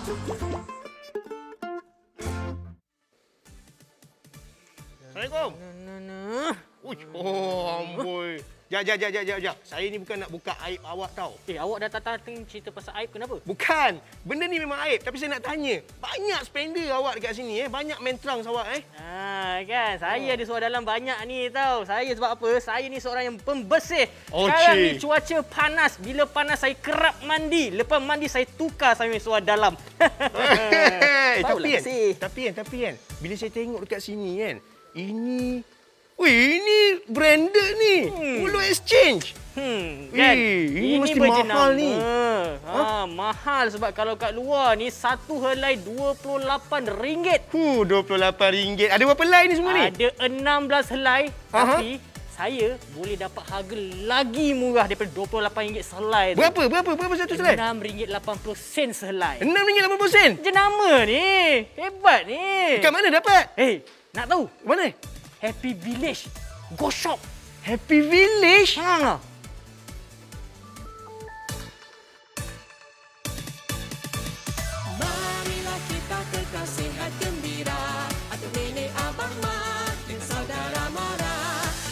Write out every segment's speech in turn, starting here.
Assalamualaikum. Uish, oh amboi. Jap. Saya ni bukan nak buka aib awak tau. Awak dah datang cerita pasal aib kenapa? Bukan. Benda ni memang aib. Tapi saya nak tanya. Banyak spender awak dekat sini Banyak maintenance awak Kan. Saya ada suara dalam banyak ni tau. Saya sebab apa? Saya ni seorang yang pembersih. Oh, Sekarang cik. ni cuaca panas. Bila panas saya kerap mandi. Lepas mandi saya tukar saya punya suara dalam. Barulah bersih. Tapi kan. Bila saya tengok dekat sini kan. Ini branded ni. Ulu Exchange. Kan? Ini mesti mahal ni. Mahal sebab kalau kat luar ni satu helai RM28. RM28. Ada berapa helai ni semua ni? Ada 16 helai. Tapi saya boleh dapat harga lagi murah daripada RM28 sehelai tu. Berapa satu helai? RM6.80 sehelai. RM6.80? Jenama ni. Hebat ni. Kat mana dapat? Nak tahu? Mana? Happy Village. Go shop. Happy Village? Marilah kita kekal sihat gembira, atuk nenek abang mak dan saudara mara.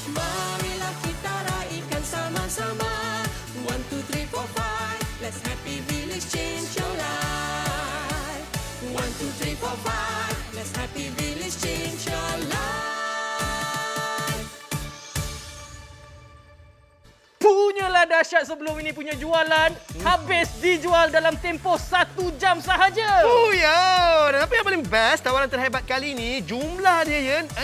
Marilah kita raikan sama-sama. 1, 2, 3, 4, 5. Let's Happy Village change your life. 1, 2, 3, 4, 5. Let's Happy Village change your life. Punyalah dahsyat sebelum ini punya jualan. Habis dijual dalam tempoh 1 jam sahaja. Oh ya, dan apa yang paling best, tawaran terhebat kali ini, jumlah dia 16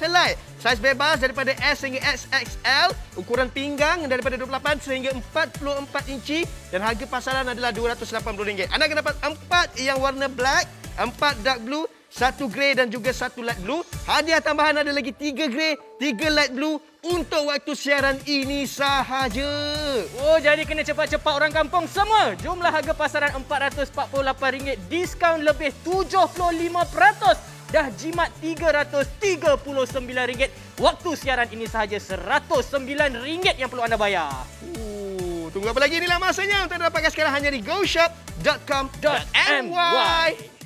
helai. Saiz bebas daripada S hingga XXL, ukuran pinggang daripada 28 sehingga 44 inci dan harga pasaran adalah RM280. Anda akan dapat 4 yang warna black, 4 dark blue, 1 grey dan juga 1 light blue. Hadiah tambahan ada lagi 3 grey, 3 light blue untuk waktu siaran ini sahaja. Oh, jadi kena cepat-cepat orang kampung semua. Jumlah harga pasaran RM448, diskaun lebih 75%. Dah jimat RM339. Waktu siaran ini sahaja RM109 yang perlu anda bayar. Tunggu apa lagi? Inilah masanya untuk dapatkan sekarang hanya di goshop.com.my.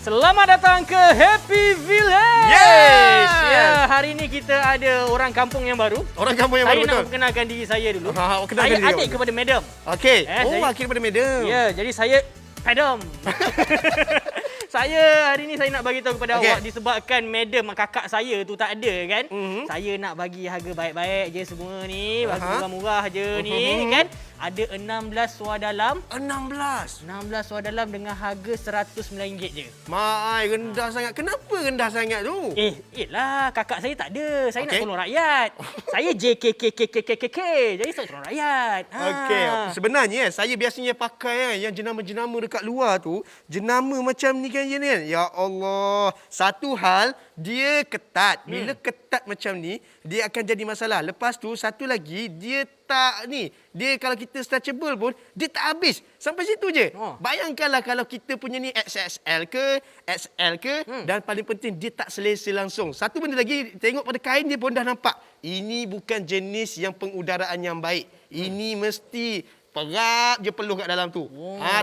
Selamat datang ke Happy Village. Yes! Ya, hari ini kita ada orang kampung yang baru. Orang kampung yang baru, Saya nak betul? perkenalkan diri saya dulu. Kenalkan Saya diri awak adik dulu. kepada madam. Okey. Jadi- Akhir pada madam. Ya, jadi saya madam. Saya hari ni saya nak bagi tahu kepada Okey. awak disebabkan madam kakak saya tu tak ada kan. Saya nak bagi harga baik-baik je semua ni, harga murah-murah je ni kan. Ada 16 suar dalam. 16. 16 suar dalam dengan harga RM109 je. Mai, rendah sangat. Kenapa rendah sangat tu? Lah kakak saya tak ada. Saya nak Okey. tolong rakyat. Saya JKKKKKK. Jadi saya tolong rakyat. Okey, sebenarnya saya biasanya pakai yang jenama-jenama dekat luar tu, jenama macam ni kan je ni kan. Ya Allah, satu hal dia ketat. Bila ketat macam ni, dia akan jadi masalah. Lepas tu satu lagi dia tak ni. Dia kalau kita stretchable pun dia tak habis. Sampai situ je. Bayangkanlah kalau kita punya ni XXL ke, XL ke dan paling penting dia tak selesa langsung. Satu benda lagi, tengok pada kain dia pun dah nampak. Ini bukan jenis yang pengudaraan yang baik. Ini mesti perap je peluh kat dalam tu.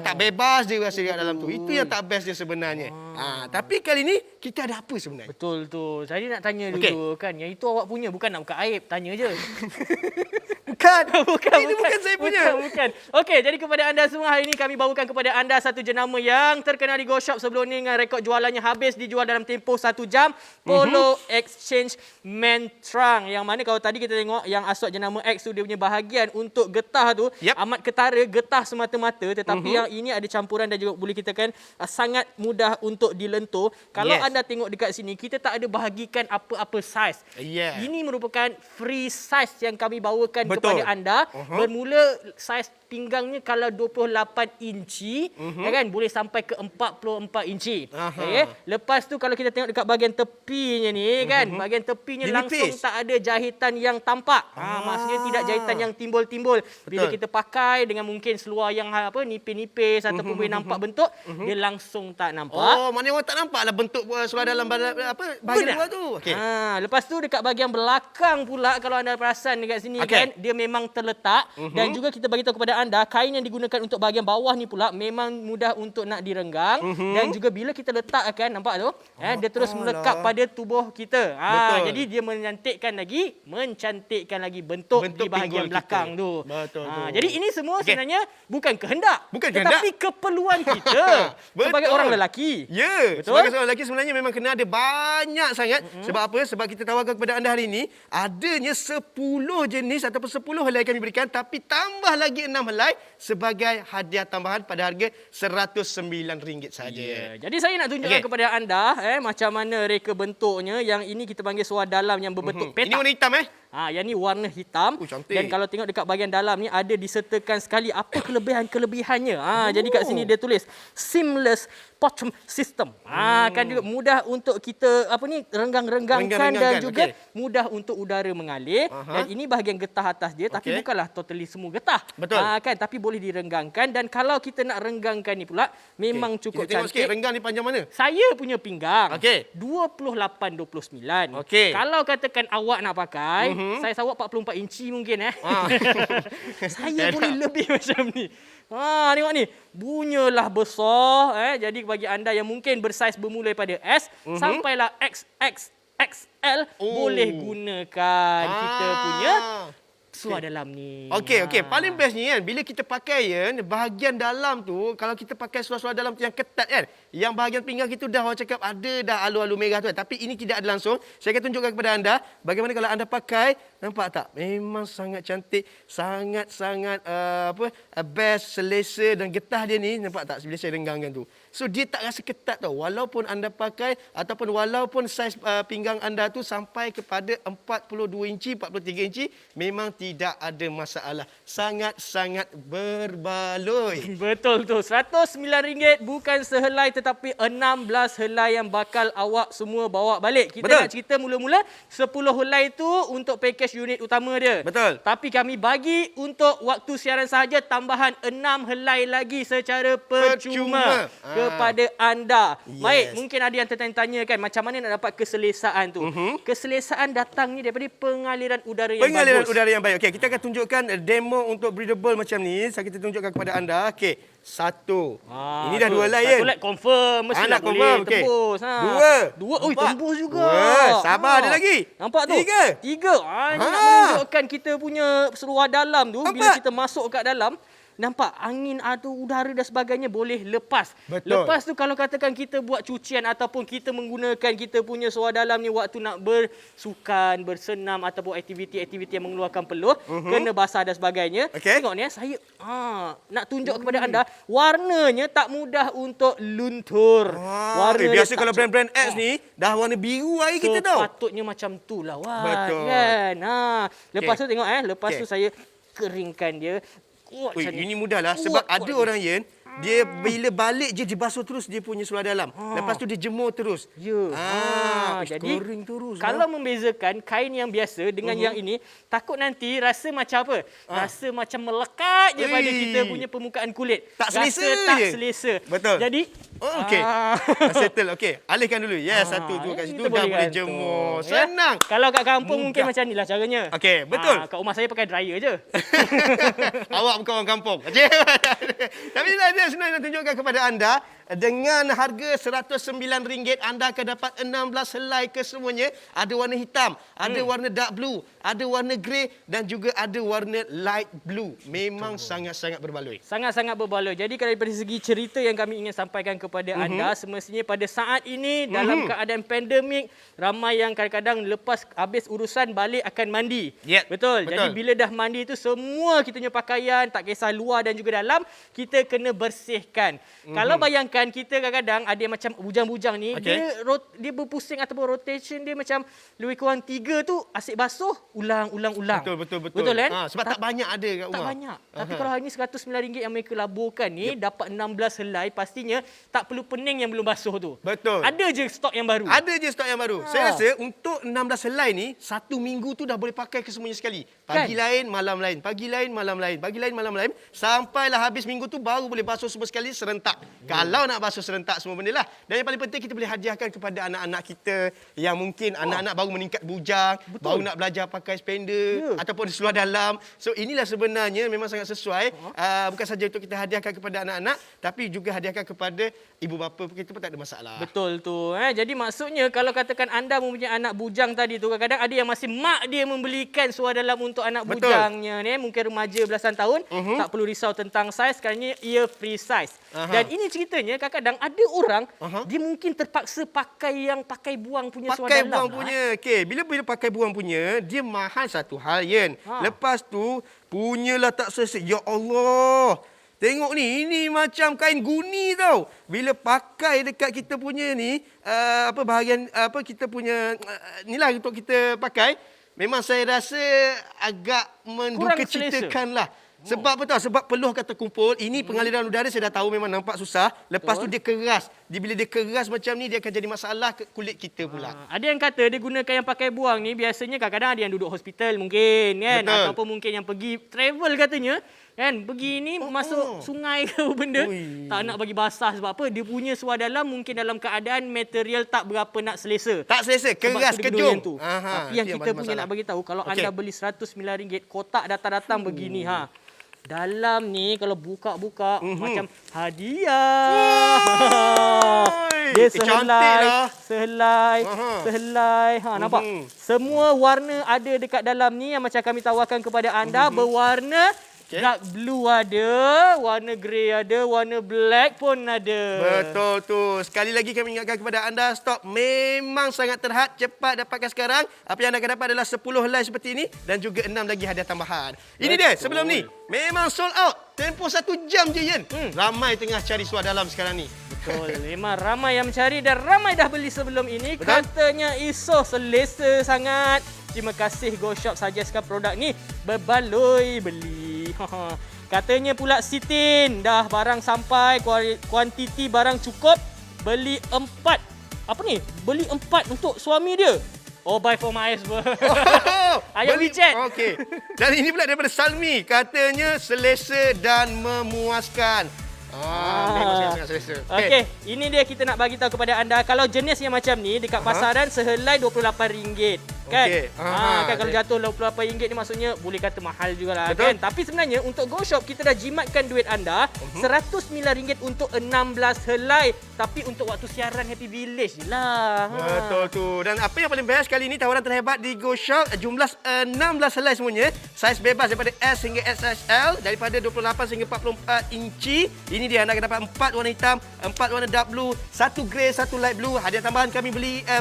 Tak bebas dia rasa kat dalam tu. Itu yang tak best dia sebenarnya. Tapi kali ni kita ada apa sebenarnya? Betul tu. Saya nak tanya dulu kan. Yang itu awak punya, bukan nak buka aib. Tanya je. Bukan. bukan. Ini bukan saya punya. Bukan. Okey, jadi kepada anda semua hari ini kami bawakan kepada anda satu jenama yang terkenal di Go Shop sebelum ni dengan rekod jualannya habis dijual dalam tempoh 1 jam. Polo Exchange Men Trunk. Yang mana kalau tadi kita tengok yang asal jenama X tu dia punya bahagian untuk getah tu amat ketara, getah semata-mata, tetapi yang ini ada campuran dan juga boleh kita kan sangat mudah untuk dilentur. Kalau anda tengok dekat sini, kita tak ada bahagikan apa-apa saiz. Ini merupakan free size yang kami bawakan kepada anda. Bermula saiz pinggangnya kalau 28 inci, ya kan, boleh sampai ke 44 inci. Okay. Lepas tu kalau kita tengok dekat bahagian tepinya ni kan, bahagian tepinya Dia langsung nipis. tak ada jahitan yang tampak. Maksudnya tidak jahitan yang timbul-timbul. Bila Betul. kita pakai dengan mungkin seluar yang nipis-nipis ataupun boleh nampak bentuk, dia langsung tak nampak. Oh, maknanya orang tak nampak lah bentuk seluar dalam bahagian luar tu. Okey. Lepas tu dekat bahagian belakang pula, kalau anda perasan dekat sini kan, dia memang terletak dan juga kita bagi tahu kepada anda, kain yang digunakan untuk bahagian bawah ni pula memang mudah untuk nak direnggang dan juga bila kita letakkan, nampak tu, dia terus melekat pada tubuh kita. Betul. Jadi dia mencantikkan lagi bentuk di bahagian pinggul belakang kita. tu. Betul tu. Jadi ini semua sebenarnya bukan kehendak, Bukan tetapi keperluan kita sebagai Betul. orang lelaki. Ya, Betul? sebagai seorang lelaki sebenarnya memang kena ada banyak sangat. Sebab apa? Sebab kita tawarkan kepada anda hari ini, adanya 10 jenis ataupun 10 helai kami berikan, tapi tambah lagi 6 helai sebagai hadiah tambahan pada harga RM109 saja. Ya, jadi saya nak tunjukkan kepada anda macam mana reka bentuknya. Yang ini kita panggil suar dalam yang berbentuk Ini petak. warna hitam Yang ni warna hitam. Cantik. Dan kalau tengok dekat bahagian dalam ni ada disertakan sekali apa kelebihan-kelebihannya. Jadi kat sini dia tulis seamless bottom system. Kan juga mudah untuk kita renggang-renggangkan dan juga mudah untuk udara mengalir. Dan ini bahagian getah atas dia, tapi bukanlah totally semua getah. Betul. Kan, tapi boleh direnggangkan. Dan kalau kita nak renggangkan ni pula memang cukup Kita tengok cantik. sikit renggang ni panjang mana? Saya punya pinggang Okey. 28-29. Okey. Kalau katakan awak nak pakai, saya awak 44 inci mungkin saya boleh lebih macam ni. Tengok ni. Bunyalah besar. Jadi bagi anda yang mungkin bersaiz bermula daripada S sampailah XXXL boleh gunakan kita punya suar dalam ni. Okey. Paling best ni kan, bila kita pakai bahagian dalam tu, kalau kita pakai seluar-seluar dalam tu yang ketat kan, yang bahagian pinggang kita dah orang cakap ada dah alu-alu merah tu kan. Tapi ini tidak ada langsung. Saya akan tunjukkan kepada anda bagaimana kalau anda pakai. Nampak tak? Memang sangat cantik, sangat-sangat best, selesa dan getah dia ni. Nampak tak bila saya renggangkan tu? So dia tak rasa ketat tau. Walaupun anda pakai ataupun walaupun saiz pinggang anda tu sampai kepada 42 inci, 43 inci, memang tidak ada masalah. Sangat-sangat berbaloi. Betul tu. RM109 bukan sehelai tetapi 16 helai yang bakal awak semua bawa balik. Kita Betul. nak cerita mula-mula 10 helai tu untuk package unit utama dia. Betul. Tapi kami bagi untuk waktu siaran sahaja tambahan 6 helai lagi secara percuma kepada anda. Yes. Baik, mungkin ada yang tertanya-tanya kan macam mana nak dapat keselesaan tu. Keselesaan datangnya daripada pengaliran udara yang Pengaliran bagus. udara yang baik. Okey, kita akan tunjukkan demo untuk breathable macam ni. Saya kita tunjukkan kepada anda. Okey, satu. Ini dah dua helai Satu kan? helai confirm. Mestilah nak boleh confirm, okey. tembus. Dua. Oi, Nampak? tembus juga. Sabar, ada lagi. Nampak tu? Tiga. Ini nak menunjukkan kita punya seluar dalam tu. Bila Nampak? kita masuk kat dalam, nampak angin atau udara dan sebagainya boleh lepas. Betul. Lepas tu kalau katakan kita buat cucian ataupun kita menggunakan kita punya suar dalam ni waktu nak bersukan, bersenam atau buat aktiviti-aktiviti yang mengeluarkan peluh, kena basah dan sebagainya. Okey. Tengok ni saya nak tunjuk kepada anda, warnanya tak mudah untuk luntur. Warna dia biasa tak kalau brand-brand X ni dah warna biru air kita tahu. Sepatutnya macam tu lah Wan. Betul. Kan? Lepas Okey. tu tengok lepas Okey. tu saya keringkan dia. Kuat Ui, macam ni. ini mudahlah sebab ada orang Yen, dia bila balik je dibasuh terus dia punya seluar dalam. Lepas tu dia jemur terus. Ya. Jadi kering terus. kalau membezakan kain yang biasa dengan yang ini, takut nanti rasa macam apa? Rasa macam melekat je pada Ui. kita punya permukaan kulit. Tak Rasa selesa tak je. selesa. Betul. Jadi Okey. Settle. Okey. Alihkan dulu. Yes, satu tu kat situ kita dah boleh gantung, jemur. ya. Senang. Kalau kat kampung Mudah. mungkin macam inilah caranya. Okey, betul. Kat rumah saya pakai dryer je. Awak bukan orang kampung. Tapi dia senang nak tunjukkan kepada anda. Dengan harga RM109, anda akan dapat 16 helai kesemuanya. Ada warna hitam, ada warna dark blue, ada warna grey dan juga ada warna light blue. Memang sangat-sangat berbaloi. Sangat-sangat berbaloi. Jadi kalau daripada segi cerita yang kami ingin sampaikan kepada anda, semestinya pada saat ini dalam keadaan pandemik, ramai yang kadang-kadang lepas habis urusan balik akan mandi. Yep, Betul. betul. Jadi bila dah mandi tu semua kita punya pakaian, tak kisah luar dan juga dalam, kita kena bersihkan. Kalau bayangkan Ikan kita kadang-kadang ada yang macam bujang-bujang ni, Okey. dia berpusing ataupun rotation dia macam lebih kurang 3 tu asyik basuh, ulang. Betul. Betul kan? Sebab tak banyak ada kat rumah. Tak banyak. Tapi kalau hari ni RM109 yang mereka laburkan ni, dapat 16 helai, pastinya tak perlu pening yang belum basuh tu. Betul. Ada je stok yang baru. Ada je stok yang baru. Saya rasa untuk 16 helai ni, 1 minggu tu dah boleh pakai ke semuanya sekali. Pagi lain, malam lain. Pagi lain, malam lain. Pagi lain, malam lain. Sampailah habis minggu tu baru boleh basuh semua sekali serentak. Kalau nak basuh serentak semua benda lah. Dan yang paling penting kita boleh hadiahkan kepada anak-anak kita yang mungkin anak-anak baru meningkat bujang, baru nak belajar pakai spender ataupun seluar dalam. So inilah sebenarnya memang sangat sesuai. Bukan saja untuk kita hadiahkan kepada anak-anak, tapi juga hadiahkan kepada ibu bapa kita pun tak ada masalah. Betul tu. Jadi maksudnya kalau katakan anda mempunyai anak bujang tadi tu, kadang-kadang ada yang masih mak dia membelikan seluar dalam untuk anak bujangnya ni, mungkin remaja belasan tahun, tak perlu risau tentang saiz kerana ia free size. Dan ini ceritanya kadang-kadang ada orang dia mungkin terpaksa pakai buang punya seluar Pakai dalam. buang punya. Okey, bila pakai buang punya, dia mahal satu hal, Yen. Lepas tu, punyalah tak selesai. Ya Allah. Tengok ni, ini macam kain guni tau. Bila pakai dekat kita punya ni, bahagian kita punya inilah untuk kita pakai, memang saya rasa agak mendukacitakan lah. Sebab apa tahu? Sebab peluh kata kumpul. Ini pengaliran udara saya dah tahu memang nampak susah. Lepas tu dia keras. Bila dia keras macam ni, dia akan jadi masalah ke kulit kita pula. Ada yang kata dia gunakan yang pakai buang ni, biasanya kadang-kadang ada yang duduk hospital mungkin kan. Betul. Ataupun mungkin yang pergi travel katanya. Kan, pergi ni masuk sungai ke benda. Tak nak bagi basah sebab apa? Dia punya seluar dalam mungkin dalam keadaan material tak berapa nak selesa. Tak selesa, keras, kejung. Tu. Tapi yang kita punya nak bagi tahu, kalau anda beli RM109, kotak datang-datang begini dalam ni kalau buka-buka macam hadiah. Dia sehelai. Nampak? Semua warna ada dekat dalam ni yang macam kami tawarkan kepada anda, berwarna dark blue ada, warna grey ada, warna black pun ada. Betul tu. Sekali lagi kami ingatkan kepada anda, stok memang sangat terhad. Cepat dapatkan sekarang. Apa yang anda akan dapat adalah 10 helai seperti ini dan juga 6 lagi hadiah tambahan. Ini dia sebelum ni. Memang sold out. Tempoh 1 jam je, Yen. Ramai tengah cari seluar dalam sekarang ni. Betul. Memang ramai yang mencari dan ramai dah beli sebelum ini. Betul? Katanya isoh selesa sangat. Terima kasih Go Shop suggestkan produk ni. Berbaloi beli. Katanya pula Sitin, dah barang sampai, kuantiti barang cukup, beli 4. Apa ni? Beli 4 untuk suami dia. Oh, buy for my husband. Ayat WeChat. Okey. Dan ini pula daripada Salmi. Katanya selesa dan memuaskan. Memang sangat selesa. Okey, ini dia kita nak bagi tahu kepada anda. Kalau jenis yang macam ni dekat pasaran sehelai RM28. Kan? Okey. Kan kalau jatuh RM28 ni maksudnya boleh kata mahal jugalah. Betul. Kan? Tapi sebenarnya untuk Go Shop kita dah jimatkan duit anda RM109 untuk 16 helai. Tapi untuk waktu siaran Happy Village je lah. Betul tu. Dan apa yang paling best kali ini, tawaran terhebat di Go Shop, jumlah 16 helai semuanya. Saiz bebas daripada S hingga XXL, daripada 28 hingga 44 inci. Ini dia, anda akan dapat 4 warna hitam, 4 warna dark blue, 1 grey, 1 light blue. Hadiah tambahan kami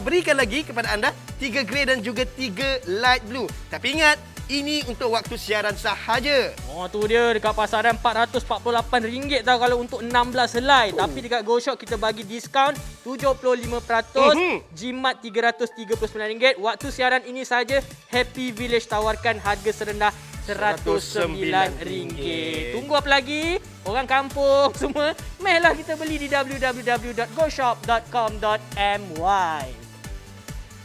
berikan lagi kepada anda 3 grey dan juga 3 light blue. Tapi ingat, ini untuk waktu siaran sahaja. Oh tu dia, dekat pasaran RM448 tau kalau untuk 16 helai. Tapi dekat Go Shop kita bagi diskaun 75%, jimat RM339. Waktu siaran ini saja Happy Village tawarkan harga serendah RM109. Tunggu apa lagi? Orang kampung semua, mehlah kita beli di www.goshop.com.my.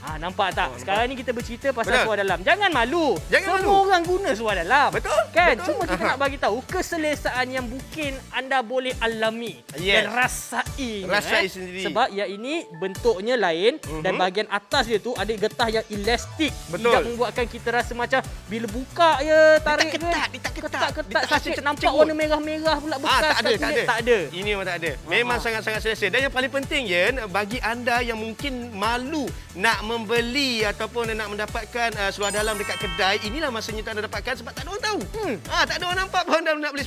Nampak tak? Sekarang ni kita bercerita pasal seluar dalam. Jangan malu. Semua orang guna seluar dalam. Betul. Kan? Betul. Cuma kita nak bagi tahu keselesaan yang mungkin anda boleh alami dan rasai. Rasai sendiri. Sebab yang ini bentuknya lain dan bahagian atas dia tu ada getah yang elastik. Betul. Tidak membuatkan kita rasa macam bila buka je tarik Dia tak ketat. sakit. Nampak warna merah-merah pula bekas tak ada. Ini memang tak ada. Memang sangat-sangat selesa. Dan yang paling penting, Yen, bagi anda yang mungkin malu nak membeli ataupun nak mendapatkan seluar dalam dekat kedai, inilah masanya tak anda dapatkan sebab tak ada orang tahu. Tak ada orang nampak pun anda nak beli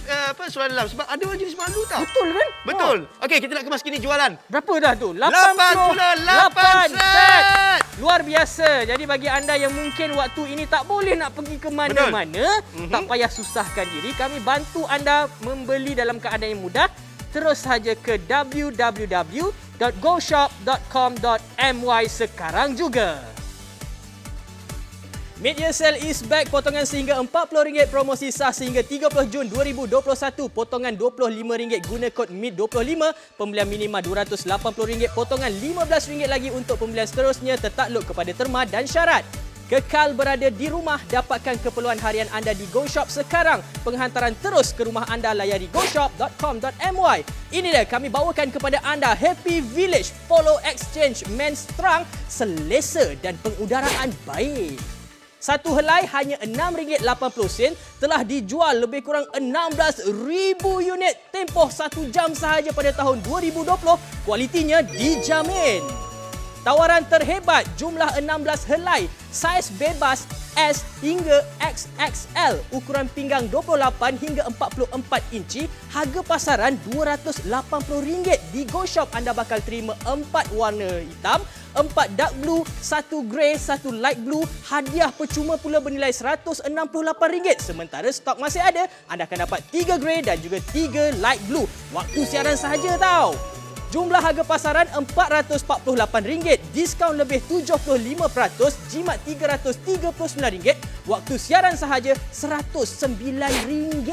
seluar dalam sebab ada orang jenis malu tau. Betul kan? Betul. Okey, kita nak kemas kini jualan. Berapa dah tu? 88 set. Luar biasa. Jadi bagi anda yang mungkin waktu ini tak boleh nak pergi ke mana-mana, tak payah susahkan diri. Kami bantu anda membeli dalam keadaan yang mudah. terus saja ke www.goshop.com.my sekarang juga. Mid-year sale is back. Potongan sehingga RM40 promosi sah sehingga 30 Jun 2021. Potongan RM25 guna kod MID25. Pembelian minima RM280. Potongan RM15 lagi untuk pembelian seterusnya. Tertakluk kepada terma dan syarat. Kekal berada di rumah, dapatkan keperluan harian anda di GoShop sekarang. Penghantaran terus ke rumah anda, layari goshop.com.my. Ini dia kami bawakan kepada anda Happy Village Polo Exchange Men's Trunk, selesa dan pengudaraan baik. Satu helai hanya RM6.80 telah dijual lebih kurang 16,000 unit tempoh 1 jam sahaja pada tahun 2020. Kualitinya dijamin. Tawaran terhebat, jumlah 16 helai, saiz bebas S hingga XXL, ukuran pinggang 28 hingga 44 inci, harga pasaran RM280. Di GoShop anda bakal terima 4 warna hitam, 4 dark blue, 1 grey, 1 light blue, hadiah percuma pula bernilai RM168. Sementara stok masih ada, anda akan dapat 3 grey dan juga 3 light blue. Waktu siaran sahaja tau. Jumlah harga pasaran RM448, diskaun lebih 75%, jimat RM339, waktu siaran sahaja RM109.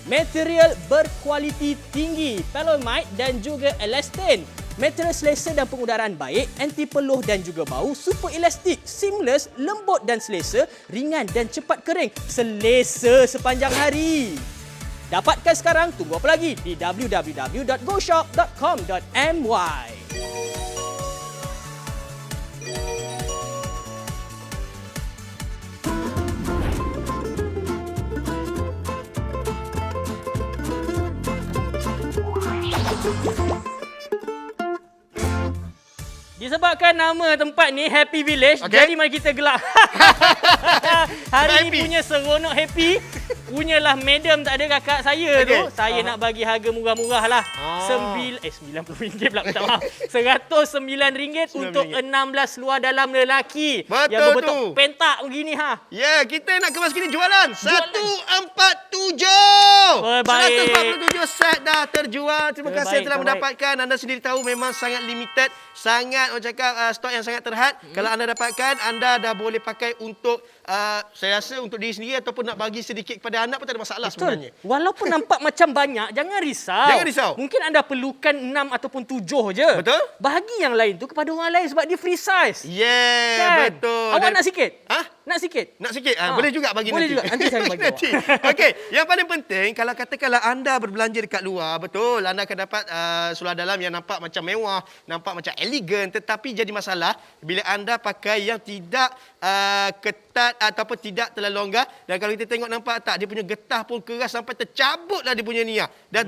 Material berkualiti tinggi, Pelomite dan juga elastane. Material selesa dan pengudaraan baik, anti peluh dan juga bau, super elastik, seamless, lembut dan selesa, ringan dan cepat kering, selesa sepanjang hari. Dapatkan sekarang, tunggu apa lagi di www.goshop.com.my. Disebabkan nama tempat ni Happy Village, jadi mari kita gelak. Hari ni punya seronok happy. Punyalah madam tak ada kakak saya tu. Saya nak bagi harga murah-murah lah. RM90 pula, minta maaf. RM109 untuk 16 luar dalam lelaki. Betul yang berbentuk tu. pentak begini ha. Ya, kita nak kemas kini jualan. 147. Oh, baik. 147 set dah terjual. Terima kasih Baik, telah baik. mendapatkan. Anda sendiri tahu memang sangat limited. Sangat orang cakap stok yang sangat terhad. Kalau anda dapatkan, anda dah boleh pakai untuk saya rasa untuk diri sendiri ataupun nak bagi sedikit kepada anak pun tak ada masalah sebenarnya. Walaupun nampak macam banyak, jangan risau. Jangan risau. Mungkin anda perlukan 6 ataupun 7 je. Betul. Bahagi yang lain tu kepada orang lain sebab dia free size. Yeah, Kan? betul. Awak nak sikit? Ha? Nak sikit? Nak sikit? Boleh juga bagi Boleh nanti. juga. Nanti saya bagi Nanti. Okey, yang paling penting kalau katakanlah anda berbelanja dekat luar, betul, anda akan dapat seluar dalam yang nampak macam mewah, nampak macam elegan, tetapi jadi masalah bila anda pakai yang tidak ketat ataupun tidak terlalu longgar. Dan kalau kita tengok nampak tak, dia punya getah pun keras sampai tercabutlah dia punya ni lah. Dan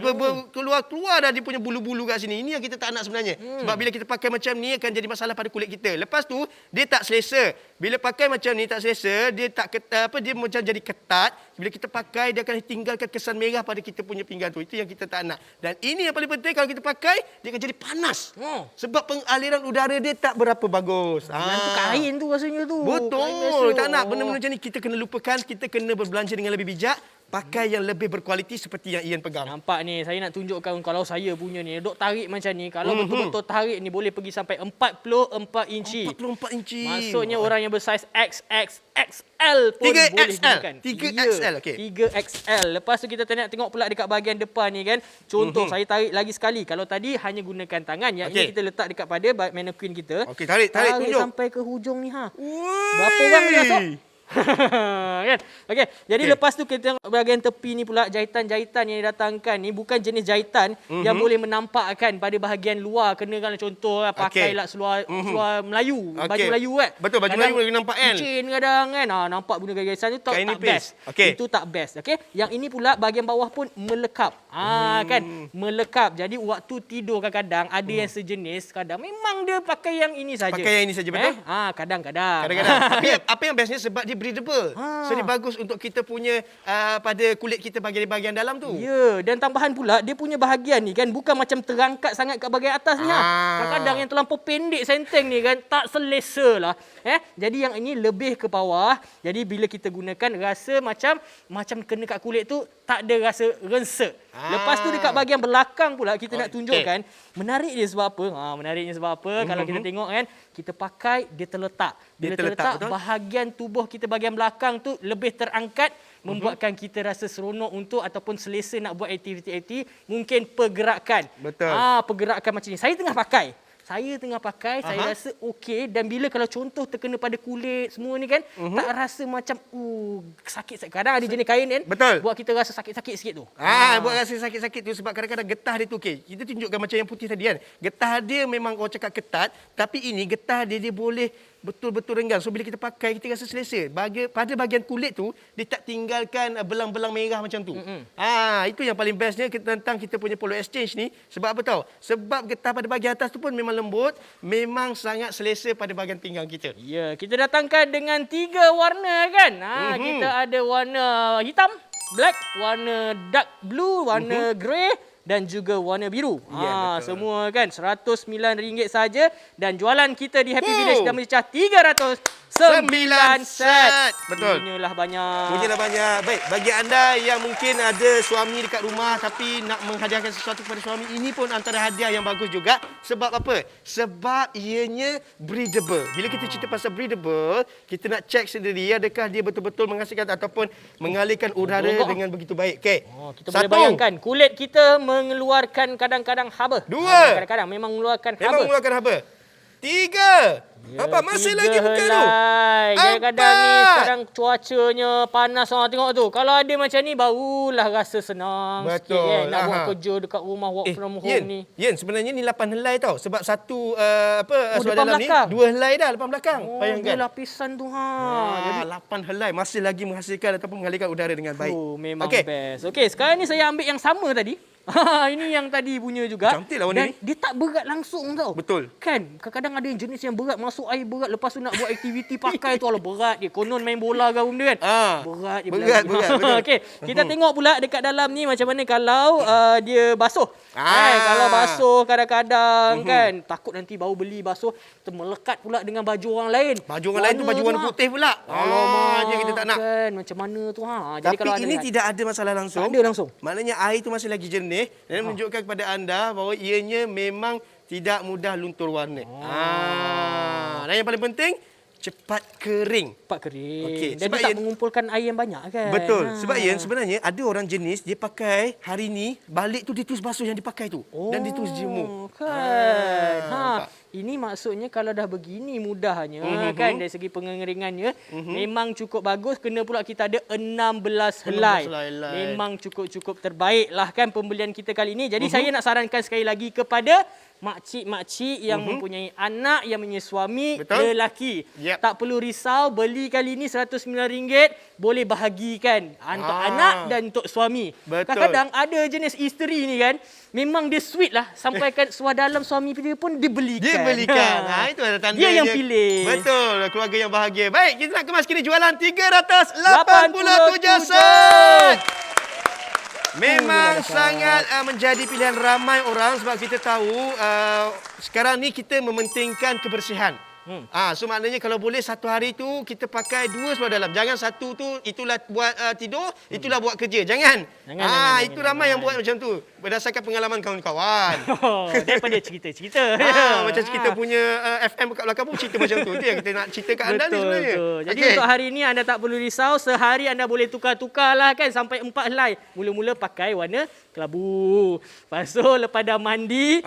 keluar-keluar dah dia punya bulu-bulu kat sini. Ini yang kita tak nak sebenarnya. Sebab bila kita pakai macam ni akan jadi masalah pada kulit kita. Lepas tu dia tak selesa. Bila pakai macam ni tak selesa, dia tak ketat, dia macam jadi ketat. Bila kita pakai dia akan tinggalkan kesan merah pada kita punya pinggang tu. Itu yang kita tak nak. Dan ini yang paling penting, kalau kita pakai dia akan jadi panas. Sebab pengaliran udara dia tak berapa bagus. Yang tu kain tu rasanya tu. Betul. Tak nak benda-benda macam ni, kita kena lupakan, kita kena berbelanja dengan lebih bijak. Pakai yang lebih berkualiti seperti yang Ian pegang. Nampak ni, saya nak tunjukkan kalau saya punya ni, dok tarik macam ni. Kalau betul-betul tarik ni boleh pergi sampai 44 inci. 44 inci. Maksudnya orang yang bersaiz XXXL pun 3XL. boleh gunakan. 3XL, okey. 3XL. Lepas tu kita nak tengok pula dekat bahagian depan ni kan. Contoh, saya tarik lagi sekali. Kalau tadi hanya gunakan tangan, yang ini kita letak dekat pada mannequin kita. Okey, tarik tunjuk. Sampai ke hujung ni ha. Wey. Berapa orang boleh masuk? Kan? Okey, jadi lepas tu kita tengok bahagian tepi ni pula, jahitan-jahitan yang didatangkan ni bukan jenis jahitan yang boleh menampakkan pada bahagian luar. Kena kalau contoh pakailah seluar Melayu, baju Melayu kan. Betul, baju Melayu boleh nampak kan. Cincin kadang kan. Nampak benda gaya-gayasan tu tak best. Itu tak best. Okey, yang ini pula bahagian bawah pun melekap. Kan, melekap. Jadi waktu tidur kadang-kadang ada yang sejenis, kadang memang dia pakai yang ini saja. Pakai yang ini saja, betul? Kadang-kadang. Tapi apa yang bestnya sebab dia breathable. So dia bagus untuk kita punya pada kulit kita bahagian dalam tu. Ya, dan tambahan pula dia punya bahagian ni kan bukan macam terangkat sangat kat bahagian atas ni. Kadang-kadang yang terlampau pendek senteng ni kan tak selesa lah. Jadi yang ini lebih ke bawah. Jadi bila kita gunakan rasa macam kena kat kulit tu tak ada rasa rensek. Lepas tu dekat bahagian belakang pula kita nak tunjukkan menarik dia sebab apa? Menariknya sebab apa? Kalau kita tengok kan, kita pakai dia terletak. Bila terletak betul. bahagian tubuh kita bahagian belakang tu lebih terangkat, membuatkan kita rasa seronok untuk ataupun selesa nak buat aktiviti-aktiviti, mungkin pergerakan. Betul. Pergerakan macam ni. Saya tengah pakai, saya rasa okey, dan bila kalau contoh terkena pada kulit semua ni kan, tak rasa macam sakit. Kadang ada jenis kain kan, Betul. buat kita rasa sakit-sakit sikit tu. Buat rasa sakit-sakit tu sebab kadang-kadang getah dia tu okey. Kita tunjukkan macam yang putih tadi kan. Getah dia memang orang cakap ketat, tapi ini getah dia boleh betul-betul renggang. So bila kita pakai kita rasa selesa. Pada bahagian kulit tu dia tak tinggalkan belang-belang merah macam tu. Itu yang paling bestnya tentang kita punya Polo Exchange ni. Sebab apa tahu? Sebab getah pada bahagian atas tu pun memang lembut, memang sangat selesa pada bahagian pinggang kita. Ya, kita datangkan dengan 3 warna kan. Kita ada warna hitam, black, warna dark blue, warna grey dan juga warna biru. betul. Semua kan RM109 saja, dan jualan kita di Happy Village dah mencecah 309 set. Betul. Punyalah banyak. Baik, bagi anda yang mungkin ada suami dekat rumah tapi nak menghadiahkan sesuatu kepada suami, ini pun antara hadiah yang bagus juga. Sebab apa? Sebab ianya breathable. Bila kita cerita pasal breathable, kita nak cek sendiri adakah dia betul-betul menghasilkan ataupun mengalirkan udara dengan begitu baik. Okey. Kita boleh bayangkan kulit kita mengeluarkan kadang-kadang haba. 2. Kadang-kadang memang mengeluarkan haba. Memang mengeluarkan haba. 3. Apa masih 3 lagi bukan tu? helai. Kadang-kadang ni sekarang cuacanya panas, tengok tu. Kalau ada macam ni barulah rasa senang sikit kan. Nak buat kerja dekat rumah, work from home ni. Yen, sebenarnya ni 8 helai tau. Sebab satu depan dalam ni belakang. 2 helai dah depan belakang. Dia lapisan tu Jadi 8 helai masih lagi menghasilkan ataupun mengalirkan udara dengan baik. Memang best. Okey, sekarang ni saya ambil yang sama tadi. Ini yang tadi punya juga. Cantik lah warna dan ni. dia tak berat langsung tau. Betul. Kan? Kadang-kadang ada yang jenis yang berat, masuk air berat, lepas tu nak buat aktiviti pakai tu ala berat dia. Konon main bola ke benda kan. Berat dia. Berat, betul. Okey, kita tengok pula dekat dalam ni macam mana kalau dia basuh. Kalau basuh kadang-kadang kan, takut nanti baru beli basuh melekat pula dengan baju orang lain. Baju orang lain tu baju warna putih pula. Alamak, yang kita tak nak. Kan, macam mana tu Jadi Tapi kalau ada ini tidak ada masalah langsung. tak ada langsung. Maknanya air tu masih lagi jernih dan menunjukkan kepada anda bahawa ianya memang tidak mudah luntur warna. Dan yang paling penting, cepat kering. Cepat kering. Okey, Dan sebab dia tak Ian- mengumpulkan air yang banyak kan. Betul. Sebab Ian, sebenarnya ada orang jenis dia pakai hari ni, balik tu dia terus basuh yang dipakai tu. Dan dia terus jemur. Kan. Ini maksudnya kalau dah begini mudahnya kan dari segi pengeringannya memang cukup bagus. Kena pula kita ada 16 helai. Memang cukup-cukup terbaik lah kan pembelian kita kali ini. Jadi saya nak sarankan sekali lagi kepada makcik-makcik yang mempunyai anak, yang mempunyai suami lelaki. Tak perlu risau, beli kali ini RM109 boleh bahagikan untuk anak dan untuk suami. Kadang-kadang ada jenis isteri ni kan, memang dia sweet lah, sampaikan suah dalam suami dia pun dibelikan. Itu ada tanda Dia yang pilih. Betul, keluarga yang bahagia. Baik, kita nak kemas kini jualan 387 set. Memang sangat menjadi pilihan ramai orang sebab kita tahu sekarang ni kita mementingkan kebersihan. So maknanya kalau boleh satu hari tu kita pakai 2 seluar dalam. Jangan satu tu itulah buat tidur, itulah buat kerja. Jangan itu ramai yang buat macam tu berdasarkan pengalaman kawan-kawan. Daripada cerita-cerita. Macam kita punya FM kat belakang pun cerita macam tu. Itu yang kita nak cerita kat anda ni sebenarnya. Jadi untuk hari ini anda tak perlu risau. Sehari anda boleh tukar-tukar lah kan sampai 4 helai. Mula-mula pakai warna kelabu. Lepas tu lepas dah mandi,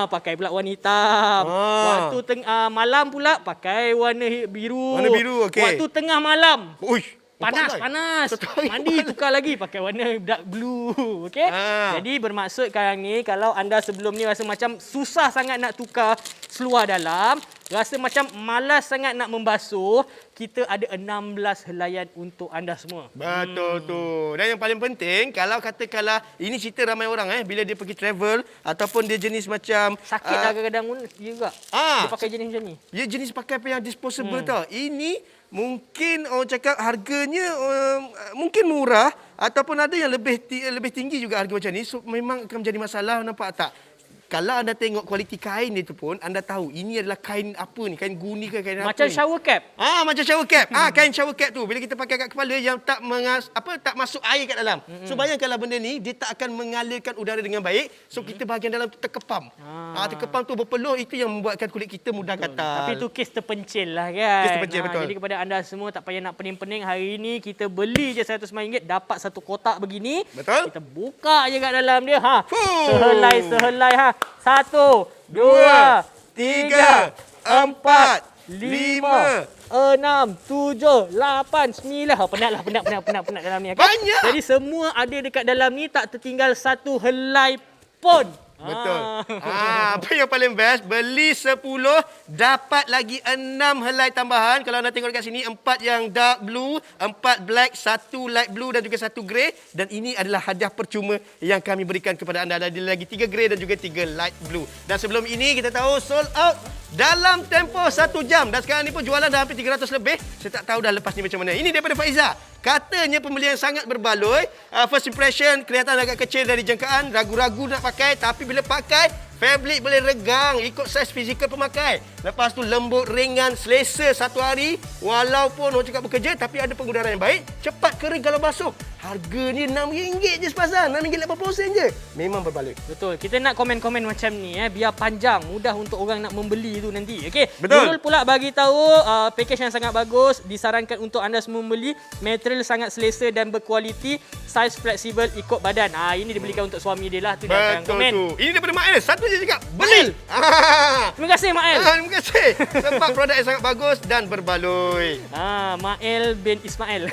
pakai pula warna hitam. Waktu malam pula pakai warna biru. Warna biru, okey. Waktu tengah malam. Panas. Betul. Mandi tukar lagi pakai warna dark blue. Okey? Jadi bermaksud sekarang ni kalau anda sebelum ni rasa macam susah sangat nak tukar seluar dalam, rasa macam malas sangat nak membasuh, kita ada 16 helaian untuk anda semua. Betul tu. Dan yang paling penting, kalau katakanlah ini cerita ramai orang bila dia pergi travel ataupun dia jenis macam sakit kadang-kadang pun dia juga. Dia pakai jenis macam ni. Dia jenis pakai yang disposable tau. Ini mungkin orang cakap harganya mungkin murah ataupun ada yang lebih tinggi juga harga macam ni. So memang akan menjadi masalah, nampak tak? kalau anda tengok kualiti kain dia tu pun, anda tahu ini adalah kain apa ni, kain guni ke kain apa Macam ni. shower cap. Macam shower cap. Kain shower cap tu bila kita pakai kat kepala yang tak tak masuk air kat dalam. So bayangkanlah benda ni dia tak akan mengalirkan udara dengan baik. So kita bahagian dalam tu terkepam. Terkepam tu berpeluh, itu yang membuatkan kulit kita mudah gatal. Tapi tu kes terpencil lah kan. Kes terpencil, betul. Jadi kepada anda semua tak payah nak pening-pening, hari ni kita beli je RM100 dapat satu kotak begini. Betul. Kita buka je kat dalam dia. Fuh. Sehelai. 1, 2, 3, 4, 5, 6, 7, 8, 9. Penat dalam ni. Okay? Banyak. Jadi semua ada dekat dalam ni, tak tertinggal satu helai pun. Betul. Apa yang paling best, beli 10 dapat lagi 6 helai tambahan. Kalau anda tengok dekat sini, 4 yang dark blue, 4 black, 1 light blue dan juga 1 grey. Dan ini adalah hadiah percuma yang kami berikan kepada anda. Ada lagi 3 grey dan juga 3 light blue. Dan sebelum ini kita tahu sold out dalam tempoh 1 jam. Dan sekarang ni pun jualan dah hampir 300 lebih. Saya tak tahu dah lepas ni macam mana. Ini daripada Faiza. Katanya pembelian sangat berbaloi. First impression kelihatan agak kecil dari jangkaan. Ragu-ragu nak pakai. Tapi bila pakai, fabric boleh regang ikut saiz fizikal pemakai. Lepas tu lembut, ringan, selesa satu hari. Walaupun orang cakap bekerja, tapi ada pengudaran yang baik. Cepat kering kalau basuh. Harga ni RM6 je sepasang. RM6.80 je. Memang berbaloi. Betul. Kita nak komen-komen macam ni biar panjang, mudah untuk orang nak membeli tu nanti. Okey. Betul. Nurul pula bagi tahu package yang sangat bagus, disarankan untuk anda semua membeli. Material sangat selesa dan berkualiti, saiz fleksibel ikut badan. Ini dibelikan untuk suami dia lah, tu dia akan Betul komen. tu. Ini daripada Mak El. Satu je cakap. Beli. Terima kasih Mak El. Terima kasih. Sebab produk yang sangat bagus dan berbaloi. Mael bin Ismail.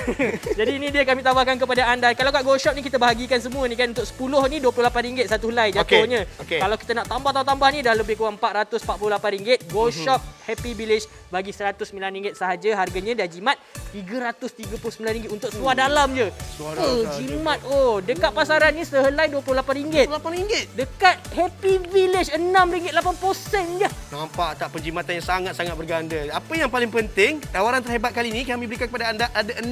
Jadi ini dia kami tawarkan kepada anda. Kalau kat Go Shop ni kita bahagikan semua ni kan, untuk 10 ni RM28 satu helai jatuhnya. Okey. Kalau kita nak tambah ni dah lebih kurang RM448. Go Shop Happy Village bagi RM109 sahaja. Harganya dah jimat RM339 untuk seluar dalam je. Jimat. Dekat pasaran ni sehelai RM28. RM8. Dekat Happy Village RM6.80 je. Nampak tak penjimatan yang sangat-sangat berganda. Apa yang paling penting, tawaran terhebat kali ni kami berikan kepada anda ada 16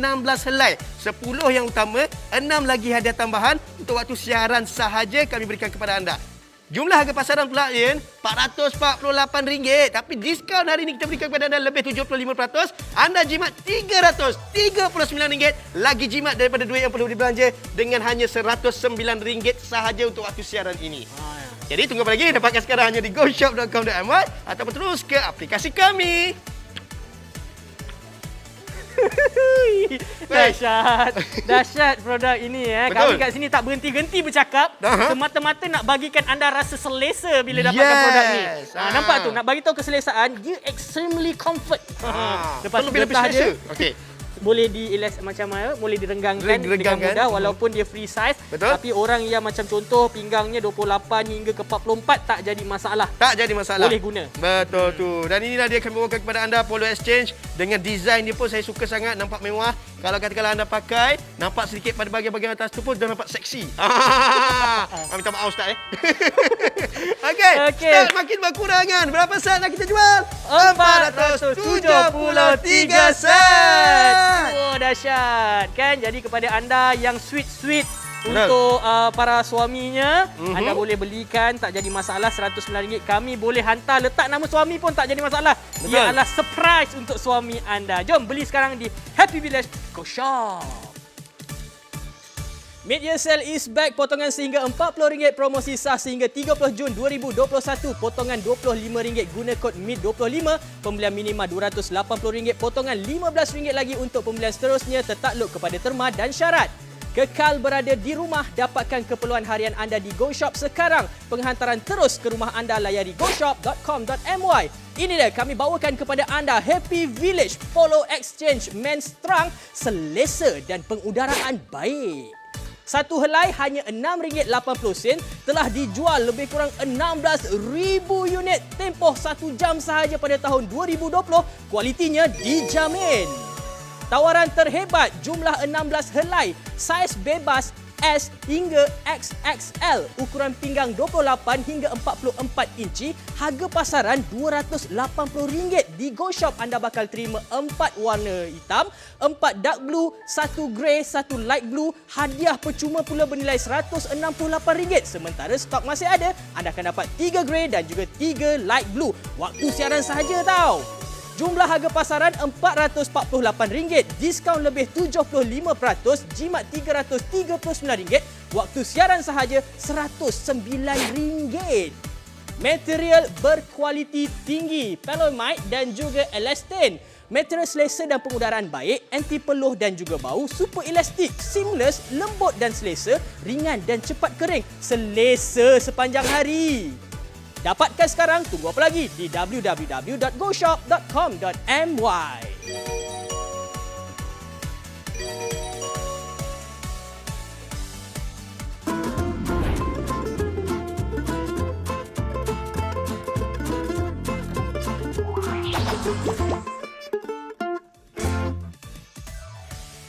helai. 10 yang utama, 6 lagi hadiah tambahan untuk waktu siaran sahaja kami berikan kepada anda. Jumlah harga pasaran pula RM448. Tapi diskaun hari ini kita berikan kepada anda lebih 75%. Anda jimat RM339. Lagi jimat daripada duit yang perlu dibelanja dengan hanya RM109 sahaja untuk waktu siaran ini. Jadi tunggu apa lagi? Dapatkan sekarang hanya di goshop.com.my ataupun terus ke aplikasi kami. Dahsyat produk ini. Betul. Kami kat sini tak berhenti-henti bercakap. Semata-mata nak bagikan anda rasa selesa bila dapatkan produk ni. Nampak tu? Nak bagi tahu keselesaan, dia extremely comfort. Lepas tu lebih sahaja, selesa. Okey. boleh boleh direnggangkan dengan mudah walaupun dia free size. Betul. Tapi orang yang macam contoh pinggangnya 28 hingga ke 44 tak jadi masalah. Tak jadi masalah. Boleh guna. Betul tu. Dan inilah dia kami bawakan kepada anda Polo Exchange. Dengan design dia pun saya suka sangat, nampak mewah. Kalau katakanlah anda pakai, nampak sedikit pada bahagian-bahagian atas tu pun dah nampak seksi. Minta maaf Ustaz Okey. Start makin berkurangan. Berapa sen nak kita jual? 473 sen. Dahsyat kan. Jadi kepada anda yang sweet untuk para suaminya, anda boleh belikan, tak jadi masalah. RM109 kami boleh hantar, letak nama suami pun tak jadi masalah. Betul. Ia adalah surprise untuk suami anda. Jom beli sekarang di Happy Village Go Shop. Mid-year sale is back. Potongan sehingga RM40, promosi sah sehingga 30 Jun 2021. Potongan RM25 guna kod MID25. Pembelian minima RM280. Potongan RM15 lagi untuk pembelian seterusnya. Tertakluk kepada terma dan syarat. Kekal berada di rumah, dapatkan keperluan harian anda di Go Shop sekarang. Penghantaran terus ke rumah anda, layari goshop.com.my. Ini dia kami bawakan kepada anda Happy Village Polo Exchange Men's Trunk, selesa dan pengudaraan baik. Satu helai hanya RM6.80, telah dijual lebih kurang 16,000 unit tempoh 1 jam sahaja pada tahun 2020. Kualitinya dijamin. Tawaran terhebat, jumlah 16 helai, saiz bebas, S hingga XXL, ukuran pinggang 28 hingga 44 inci, harga pasaran RM280. Di Go Shop anda bakal terima 4 warna hitam, 4 dark blue, 1 grey, 1 light blue, hadiah percuma pula bernilai RM168. Sementara stok masih ada, anda akan dapat 3 grey dan juga 3 light blue. Waktu siaran sahaja tau. Jumlah harga pasaran RM448, diskaun lebih 75%, jimat RM339, waktu siaran sahaja RM109. Material berkualiti tinggi, Pelomide dan juga Elastane. Material selesa dan pengudaraan baik, anti peluh dan juga bau, super elastik, seamless, lembut dan selesa, ringan dan cepat kering, selesa sepanjang hari. Dapatkan sekarang, tunggu apa lagi di www.goshop.com.my.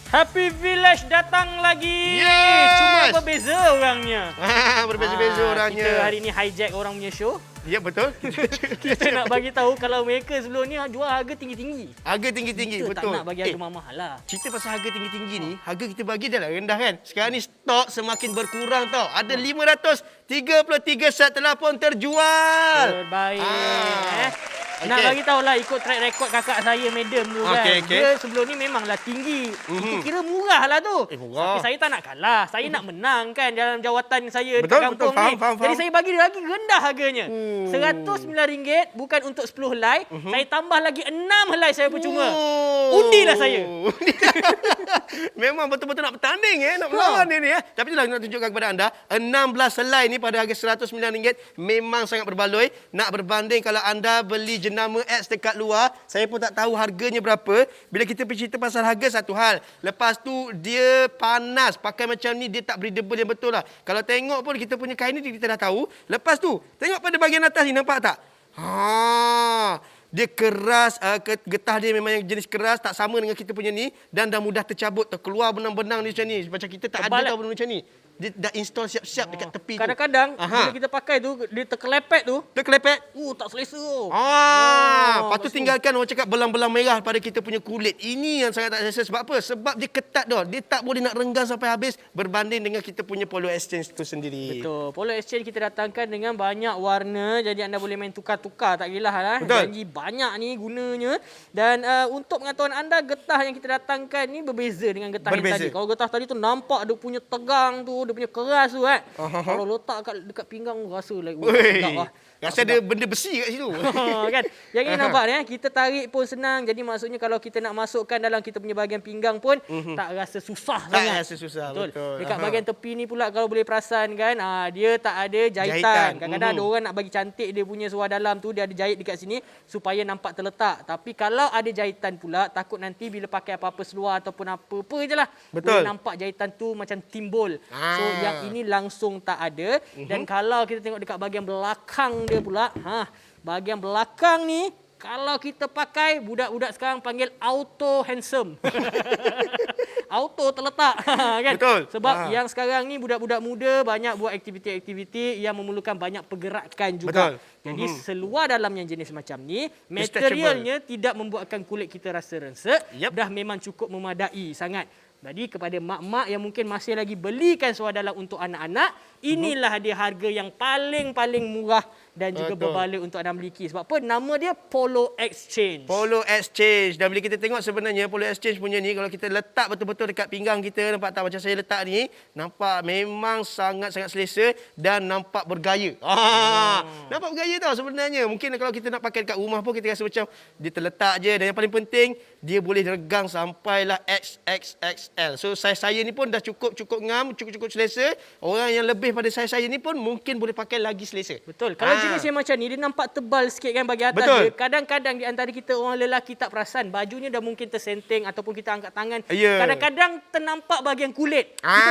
Happy Village datang lagi. Yes! Cuma berbeza orangnya. Berbeza-beza orangnya. Kita hari ni hijack orang punya show. Ya, betul. Kita nak bagi tahu kalau mereka sebelum ni jual harga tinggi-tinggi. Harga tinggi-tinggi, Kita betul. tak nak bagi harga mahal lah. Cerita pasal harga tinggi-tinggi ni, harga kita bagi dah lah rendah kan. Sekarang ni stok semakin berkurang tau. Ada 533 set telefon terjual. Terbaik. Nak bagi tahu lah ikut track record kakak saya madam tu kan. Dia sebelum ni memanglah tinggi. Itu kira murah lah tu. Murah. Tapi saya tak nak kalah. Saya nak menang kan dalam jawatan saya Betul, dekat kampung betul. ni. Faham. Jadi saya bagi dia lagi rendah harganya. RM109 bukan untuk 10 helai. Saya tambah lagi 6 helai saya percuma. Undilah saya. Memang betul-betul nak bertanding nak melawan dia ni Tapi itulah nak tunjukkan kepada anda 16 helai ni pada harga RM109 memang sangat berbaloi. Nak berbanding kalau anda beli jenama X dekat luar, saya pun tak tahu harganya berapa. Bila kita bercerita pasal harga satu hal, lepas tu dia panas, pakai macam ni dia tak breathable yang betul lah. Kalau tengok pun kita punya kain ni kita dah tahu. Lepas tu tengok pada bahagian atas ni, nampak tak? Dia keras, getah dia memang yang jenis keras, tak sama dengan kita punya ni dan dah mudah tercabut, terkeluar benang-benang ni macam ni. Macam kita tak ada tau benda macam ni. Dia dah install siap-siap dekat tepi tu. Kadang-kadang bila kita pakai tu, dia terkelepet tu. Terkelepet. Tak selesa. Lepas tu tinggalkan orang cakap belang-belang merah pada kita punya kulit. Ini yang sangat tak selesa. Sebab apa? Sebab dia ketat dah. Dia tak boleh nak renggang sampai habis berbanding dengan kita punya Polo Exchange tu sendiri. Betul. Polo Exchange kita datangkan dengan banyak warna. Jadi anda boleh main tukar-tukar. Tak gila lah. Betul. Janji banyak ni gunanya. Dan untuk pengetahuan anda, getah yang kita datangkan ni berbeza dengan getah yang tadi. Kalau getah tadi tu nampak dia punya tegang tu, dia punya keras tu kan. Kalau letak dekat pinggang rasa like sedap lah. Rasa ada benda besi kat situ. Kan? Yang ini nampak ni, kita tarik pun senang. Jadi maksudnya kalau kita nak masukkan dalam kita punya bahagian pinggang pun tak rasa susah sangat. Tak rasa susah, betul. betul. Dekat bahagian tepi ni pula kalau boleh perasan kan, dia tak ada jahitan. Kadang-kadang ada orang nak bagi cantik dia punya seluar dalam tu, dia ada jahit dekat sini supaya nampak terletak. Tapi kalau ada jahitan pula, takut nanti bila pakai apa-apa seluar ataupun apa-apa je lah, betul, boleh nampak jahitan tu macam timbul. So yang ini langsung tak ada. Dan kalau kita tengok dekat bahagian belakang dia pula, bahagian belakang ni kalau kita pakai, budak-budak sekarang panggil auto handsome. Auto terletak kan? Betul. Sebab yang sekarang ni budak-budak muda banyak buat aktiviti-aktiviti yang memerlukan banyak pergerakan juga. Betul. Jadi seluar dalam yang jenis macam ni, materialnya tidak membuatkan kulit kita rasa rengsek, dah memang cukup memadai sangat. Jadi kepada mak-mak yang mungkin masih lagi belikan seluar dalam untuk anak-anak, inilah dia harga yang paling-paling murah dan juga berbaloi untuk anda miliki. Sebab apa? Nama dia Polo Exchange. Polo Exchange. Dan bila kita tengok sebenarnya Polo Exchange punya ni, kalau kita letak betul-betul dekat pinggang kita, nampak tak macam saya letak ni, nampak memang sangat-sangat selesa dan nampak bergaya. Nampak bergaya tau sebenarnya. Mungkin kalau kita nak pakai dekat rumah pun kita rasa macam dia terletak je. Dan yang paling penting, dia boleh regang sampailah XXXL. So saya ni pun dah cukup ngam, cukup selesa. Orang yang lebih pada saya ni pun mungkin boleh pakai lagi selesa. Betul. Kalau jenis yang macam ni, dia nampak tebal sikit kan bagi atas dia. Kadang-kadang di antara kita orang lelaki tak perasan, bajunya dah mungkin tersenting ataupun kita angkat tangan. Kadang-kadang ternampak bahagian kulit. Kita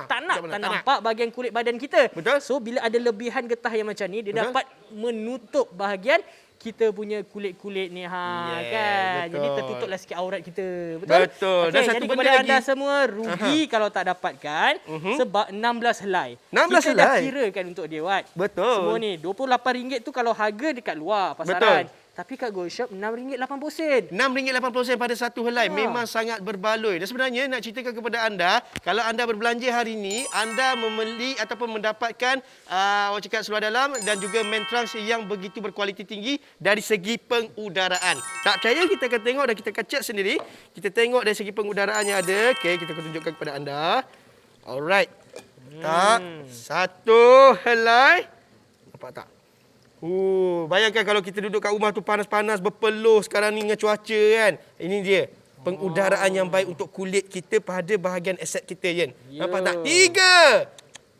tak nak nampak bahagian kulit badan kita. Betul. So bila ada lebihan getah yang macam ni, dia dapat menutup bahagian kita punya kulit-kulit ni kan. betul. Jadi tertutuplah sikit aurat kita. Betul? Betul. Dan Okey, satu jadi benda kepada lagi. anda semua rugi kalau tak dapatkan sebab 16 helai. 16 kita dah helai? kirakan untuk dia Wat. Betul. Semua ni RM28 tu kalau harga dekat luar pasaran. Tapi kat Go Shop RM6.80. RM6.80 pada satu helai. Memang sangat berbaloi. Dan sebenarnya nak ceritakan kepada anda, kalau anda berbelanja hari ini, anda membeli ataupun mendapatkan orang cakap seluar dalam dan juga Mentrans yang begitu berkualiti tinggi dari segi pengudaraan. Tak percaya kita akan tengok dan kita akan cek sendiri. Kita tengok dari segi pengudaraannya ada. Okey, kita akan tunjukkan kepada anda. Alright. Tak. Satu helai. Nampak tak? Bayangkan kalau kita duduk kat rumah tu panas-panas, berpeluh sekarang ni dengan cuaca kan. Ini dia. Pengudaraan yang baik untuk kulit kita pada bahagian aset kita kan. Nampak tak? 3.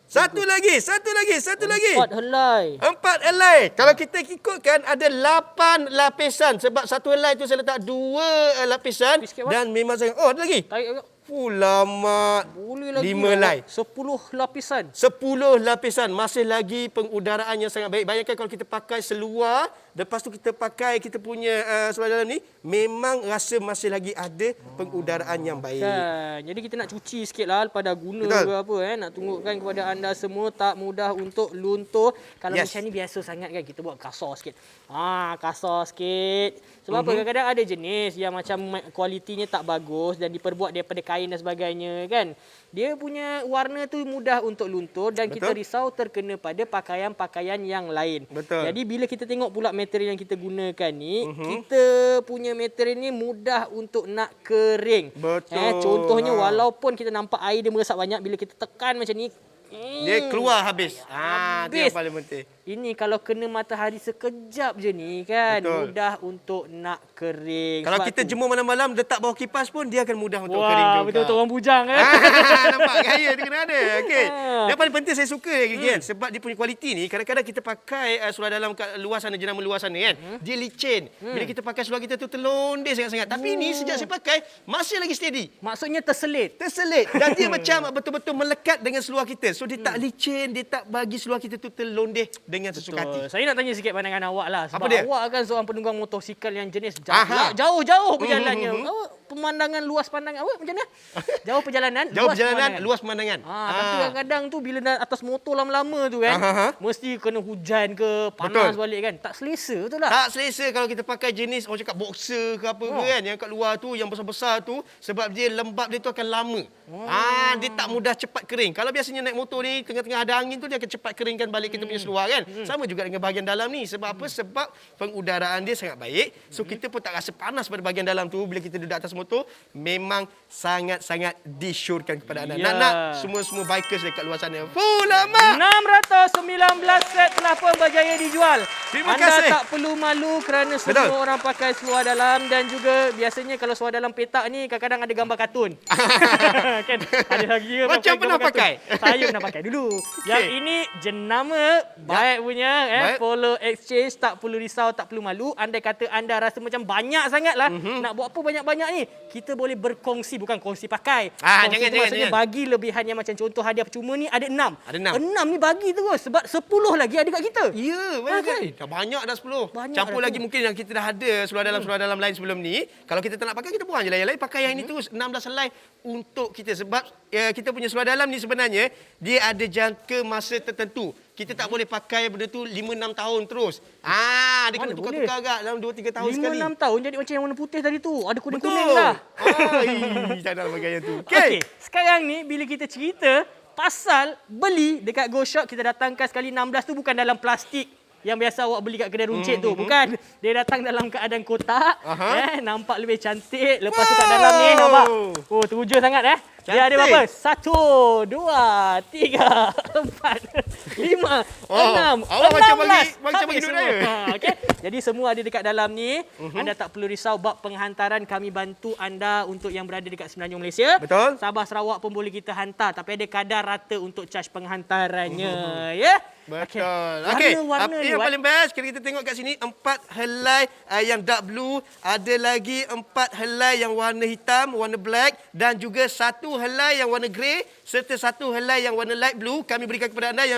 Satu lagi. 4 helai. 4 helai. Kalau kita ikutkan ada 8 lapisan. Sebab satu helai tu saya letak 2 lapisan. Sikit, Mat. Dan memang sangat. Oh, ada lagi. Tarik agak. Lama. Boleh lagi. 5 helai. 10 lapisan. 10 lapisan. Masih lagi pengudaraan yang sangat baik. Bayangkan kalau kita pakai seluar, lepas tu kita pakai kita punya seluar dalam ni, memang rasa masih lagi ada pengudaraan yang baik. Kan. Jadi kita nak cuci sikit lah pada guna Betul. ke apa nak tunjukkan kepada anda semua tak mudah untuk luntur. Kalau macam ni biasa sangat kan kita buat kasar sikit. Kasar sikit. Sebab apa kadang-kadang ada jenis yang macam kualitinya tak bagus dan diperbuat daripada kain dan sebagainya kan. Dia punya warna tu mudah untuk luntur dan kita risau terkena pada pakaian-pakaian yang lain. Betul. Jadi bila kita tengok pula material yang kita gunakan ni, kita punya material ni mudah untuk nak kering. Betul. Contohnya walaupun kita nampak air dia meresap banyak, bila kita tekan macam ni, Dia keluar habis. Itu Habis. yang paling penting. ini kalau kena matahari sekejap je ni kan, Betul. mudah untuk nak kering. Kalau Sebab kita tu. jemur malam-malam, letak bawah kipas pun dia akan mudah untuk kering juga. Wah, betul-betul orang bujang kan. Nampak gaya dia kena ada. Okey. Ah. Yang paling penting saya suka lagi kan, sebab dia punya kualiti ni kadang-kadang kita pakai seluar dalam kat luar sana, jenama luar sana kan. Dia licin. Bila kita pakai seluar kita tu terlondeh sangat-sangat. Tapi ni sejak saya pakai masih lagi steady. Maksudnya terselit. Terselit dan dia macam betul-betul melekat dengan seluar kita. So dia tak licin, dia tak bagi seluar kita tu terlondeh dengan sesuka hati. Saya nak tanya sikit pandangan awak lah. Sebab Apa dia? awak kan seorang penunggang motosikal yang jenis Aha. jauh-jauh perjalanannya. Awak pemandangan luas pandangan awak macam mana? Jauh perjalanan, Jauh luas perjalanan, pemandangan. luas pemandangan. Tapi kadang-kadang tu bila nak atas motor lama-lama tu kan, mesti kena hujan ke, panas Betul. balik kan. Tak selesa betul tak? Tak selesa kalau kita pakai jenis orang cakap boxer ke apa ke kan, yang kat luar tu yang besar-besar tu, sebab dia lembab dia tu akan lama. Dia tak mudah cepat kering. Kalau biasanya naik motor ni tengah-tengah ada angin tu dia akan cepat keringkan balik kita punya seluar kan. Sama juga dengan bahagian dalam ni. Sebab apa? Sebab pengudaraan dia sangat baik. So kita pun tak rasa panas pada bahagian dalam tu bila kita duduk atas motor. Memang sangat-sangat disyorkan kepada anda. Ya. Nak semua bikers dekat luar sana. Lama. 619 set telah pun berjaya dijual. Terima Anda kasih. tak perlu malu kerana Betul. semua orang pakai seluar dalam dan juga biasanya kalau seluar dalam petak ni kadang-kadang ada gambar kartun. Kan? Ada lagi yang Macam gambar pernah kartun. pakai? Saya pernah pakai dulu. Yang ini jenama baik punya Baik. follow exchange, tak perlu risau, tak perlu malu. Andai kata anda rasa macam banyak sangatlah nak buat apa banyak-banyak ni, kita boleh berkongsi, bukan kongsi pakai. Kongsi jangan, tu maksudnya jangan. bagi lebihan yang macam contoh hadiah percuma ni ada 6. Ada 6. 6 ni bagi terus sebab 10 lagi ada kat kita. Ya, banyak kan? Dah banyak dah 10. Banyak Campur dah lagi tu. mungkin yang kita dah ada seluar dalam lain sebelum ni. Kalau kita tak nak pakai, kita buang je lah yang lain. Pakai yang ini terus. 16 helai untuk kita. Sebab kita punya seluar dalam ni sebenarnya, dia ada jangka masa tertentu. Kita tak boleh pakai benda tu 5-6 tahun terus. Dia kena Mana tukar-tukar agak dalam 2-3 tahun 5-6 sekali. tahun jadi macam yang warna putih tadi tu. Ada kuning-kuning Betul. lah. Tak nak pakai yang tu. Okey, sekarang ni bila kita cerita pasal beli dekat Go Shop, kita datangkan sekali 16 tu bukan dalam plastik yang biasa awak beli kat kedai runcit tu. Bukan. Dia datang dalam keadaan kotak. Nampak lebih cantik. Lepas tu kat dalam ni nampak. Oh, teruja sangat Dia ada berapa? 1, 2, 3, 4, 5, 6, awak macam 16. macam bagi Habis duit semua. raya. Okey. Jadi semua ada dekat dalam ni. Anda tak perlu risau bab penghantaran. Kami bantu anda untuk yang berada dekat Semenanjung Malaysia. Betul. Sabah Sarawak pun boleh kita hantar. Tapi ada kadar rata untuk charge penghantarannya. Ya. Betul. Okey. Okey, Warna-warna apa ni, yang Wan. paling best? Kalau kita tengok kat sini 4 helai yang dark blue, ada lagi 4 helai yang warna hitam, warna black dan juga 1 helai yang warna grey serta 1 helai yang warna light blue kami berikan kepada anda